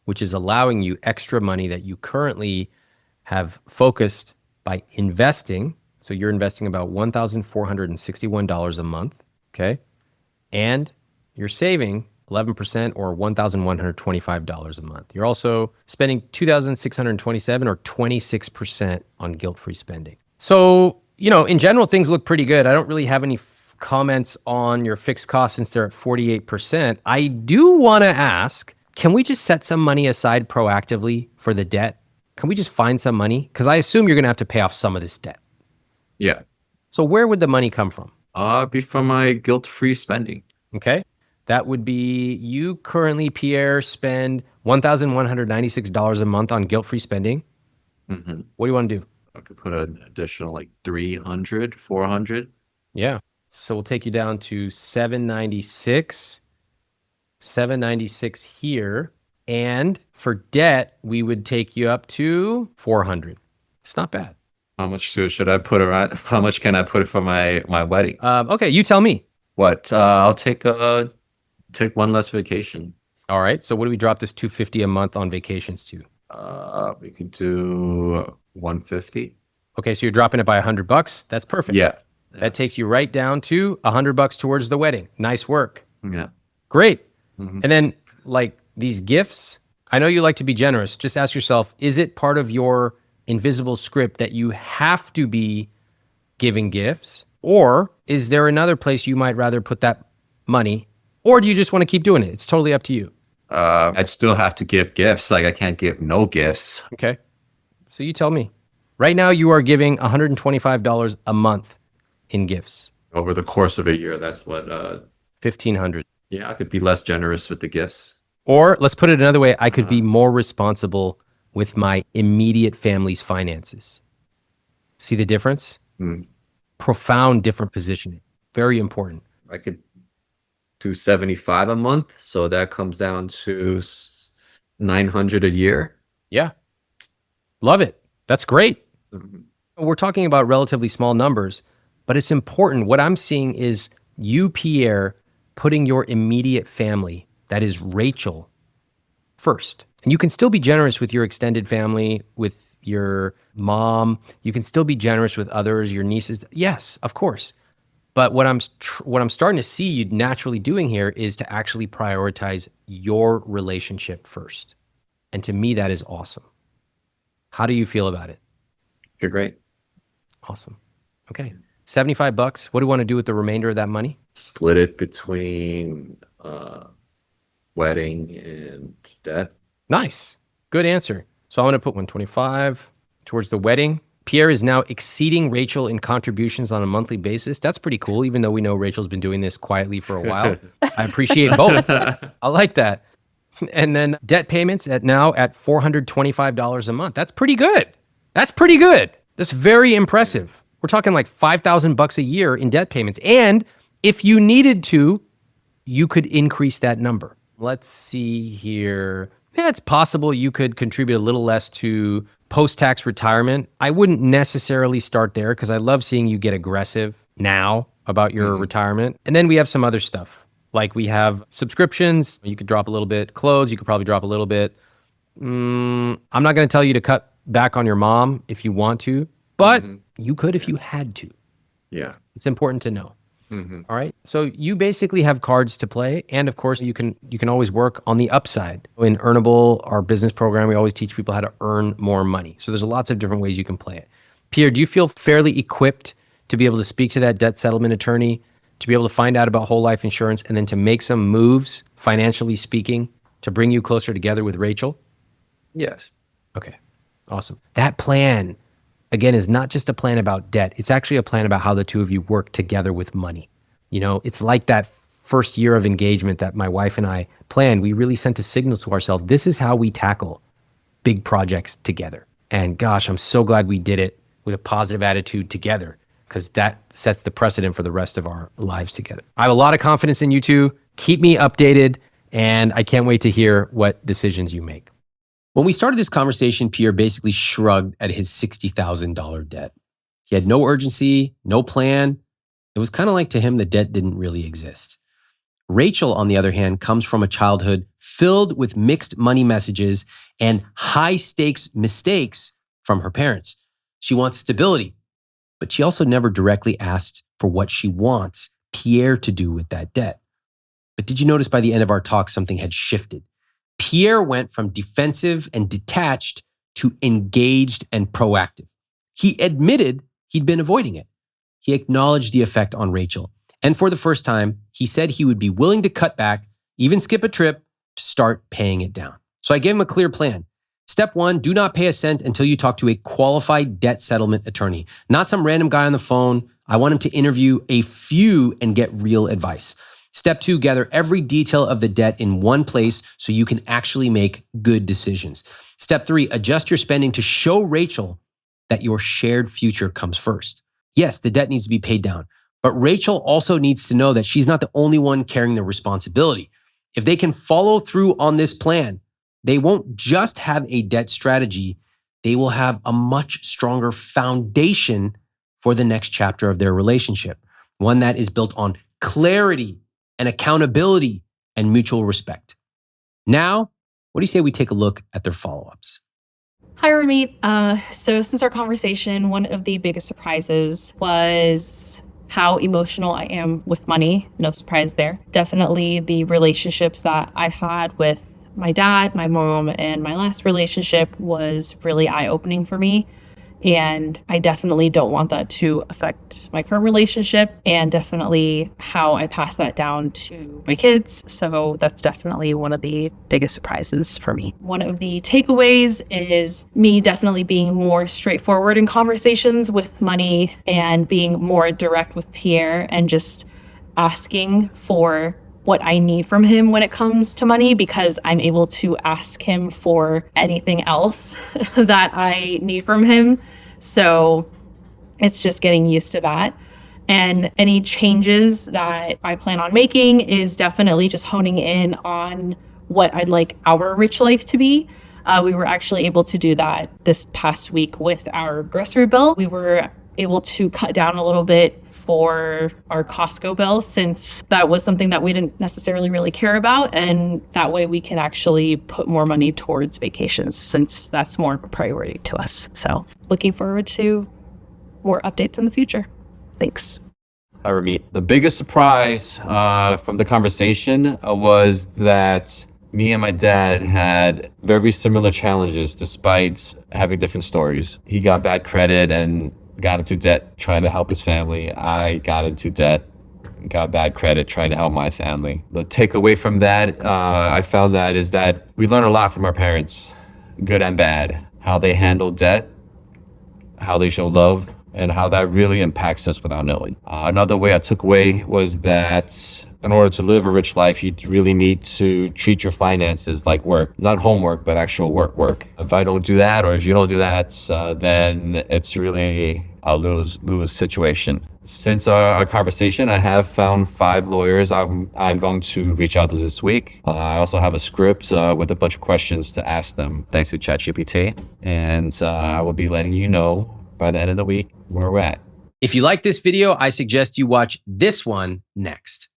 which is allowing you extra money that you currently have focused by investing. So you're investing about $1,461 a month, okay? And you're saving 11% or $1,125 a month. You're also spending $2,627 or 26% on guilt-free spending. So, in general, things look pretty good. I don't really have any comments on your fixed costs since they're at 48%. I do want to ask, can we just set some money aside proactively for the debt? Can we just find some money? Because I assume you're going to have to pay off some of this debt. Yeah. So where would the money come from? Be from my guilt-free spending. Okay. That would be you currently, Pierre, spend $1,196 a month on guilt-free spending. Mm-hmm. What do you want to do? I could put an additional like 300, 400. Yeah. So we'll take you down to 796. 796 here. And for debt, we would take you up to 400. It's not bad. How much should I put around? How much can I put for my wedding? Okay, you tell me. What? I'll take one less vacation. All right. So what do we drop this $250 a month on vacations to? We could do 150. Okay, so you're dropping it by $100. That's perfect. Yeah. That takes you right down to $100 towards the wedding. Nice work. Yeah. Great. Mhm. And then like these gifts, I know you like to be generous. Just ask yourself, is it part of your invisible script that you have to be giving gifts? Or is there another place you might rather put that money? Or do you just want to keep doing it? It's totally up to you. I'd still have to give gifts. Like I can't give no gifts. Okay. So you tell me. Right now you are giving $125 a month in gifts. Over the course of a year, that's what. $1,500. Yeah, I could be less generous with the gifts. Or let's put it another way, I could be more responsible with my immediate family's finances. See the difference? Mm. Profound different positioning. Very important. I could do 75 a month, so that comes down to 900 a year. Yeah. Love it. That's great. Mhm. We're talking about relatively small numbers, but it's important. What I'm seeing is you, Pierre, putting your immediate family, that is Rachel, first. And you can still be generous with your extended family, with your mom. You can still be generous with others, your nieces. Yes, of course. But what I'm starting to see you naturally doing here is to actually prioritize your relationship first. And to me, that is awesome. How do you feel about it? You're great. Awesome. Okay. $75. What do you want to do with the remainder of that money? Split it between wedding and debt. Nice. Good answer. So I'm going to put 125 towards the wedding. Pierre is now exceeding Rachel in contributions on a monthly basis. That's pretty cool, even though we know Rachel's been doing this quietly for a while. I appreciate both. I like that. And then debt payments at $425 a month. That's pretty good. That's pretty good. That's very impressive. We're talking like $5,000 a year in debt payments. And if you needed to, you could increase that number. Let's see here. Yeah, it's possible you could contribute a little less to post-tax retirement. I wouldn't necessarily start there because I love seeing you get aggressive now about your retirement. And then we have some other stuff. Like we have subscriptions. You could drop a little bit. Clothes, you could probably drop a little bit. I'm not going to tell you to cut back on your mom if you want to, but you could if you had to. Yeah. It's important to know. All right. So you basically have cards to play. And of course, you can always work on the upside. In Earnable, our business program, we always teach people how to earn more money. So there's lots of different ways you can play it. Pierre, do you feel fairly equipped to be able to speak to that debt settlement attorney, to be able to find out about whole life insurance, and then to make some moves, financially speaking, to bring you closer together with Rachel? Yes. Okay. Awesome. That plan, again, is not just a plan about debt. It's actually a plan about how the two of you work together with money. You know, it's like that first year of engagement that my wife and I planned. We really sent a signal to ourselves. This is how we tackle big projects together. And gosh, I'm so glad we did it with a positive attitude together, because that sets the precedent for the rest of our lives together. I have a lot of confidence in you two. Keep me updated, and I can't wait to hear what decisions you make. When we started this conversation, Pierre basically shrugged at his $60,000 debt. He had no urgency, no plan. It was kind of like to him the debt didn't really exist. Rachel, on the other hand, comes from a childhood filled with mixed money messages and high stakes mistakes from her parents. She wants stability, but she also never directly asked for what she wants Pierre to do with that debt. But did you notice by the end of our talk, something had shifted? Pierre went from defensive and detached to engaged and proactive. He admitted he'd been avoiding it. He acknowledged the effect on Rachel. And for the first time, he said he would be willing to cut back, even skip a trip, to start paying it down. So I gave him a clear plan. Step 1, do not pay a cent until you talk to a qualified debt settlement attorney, not some random guy on the phone. I want him to interview a few and get real advice. Step 2, gather every detail of the debt in one place so you can actually make good decisions. Step 3, adjust your spending to show Rachel that your shared future comes first. Yes, the debt needs to be paid down, but Rachel also needs to know that she's not the only one carrying the responsibility. If they can follow through on this plan, they won't just have a debt strategy, they will have a much stronger foundation for the next chapter of their relationship, one that is built on clarity and accountability and mutual respect. Now, what do you say we take a look at their follow-ups? Hi, Ramit. So since our conversation, one of the biggest surprises was how emotional I am with money. No surprise there. Definitely the relationships that I've had with my dad, my mom, and my last relationship was really eye-opening for me. And I definitely don't want that to affect my current relationship and definitely how I pass that down to my kids. So that's definitely one of the biggest surprises for me. One of the takeaways is me definitely being more straightforward in conversations with money and being more direct with Pierre and just asking for what I need from him when it comes to money, because I'm able to ask him for anything else that I need from him. So it's just getting used to that. And any changes that I plan on making is definitely just honing in on what I'd like our rich life to be. We were actually able to do that this past week with our grocery bill. We were able to cut down a little bit for our Costco bill, since that was something that we didn't necessarily really care about. And that way we can actually put more money towards vacations, since that's more of a priority to us. So looking forward to more updates in the future. Thanks. Hi, Ramit. The biggest surprise from the conversation was that me and my dad had very similar challenges despite having different stories. He got bad credit and got into debt trying to help his family. I got into debt, got bad credit trying to help my family. The takeaway from that, I found that is that we learn a lot from our parents, good and bad, how they handle debt, how they show love, and how that really impacts us without knowing. Another way I took away was that in order to live a rich life, you really need to treat your finances like work, not homework, but actual work. If I don't do that, or if you don't do that, then it's really a lose situation. Since our conversation, I have found 5 lawyers I'm going to reach out to this week. I also have a script with a bunch of questions to ask them, thanks to ChatGPT. And I will be letting you know by the end of the week where we're at. If you like this video, I suggest you watch this one next.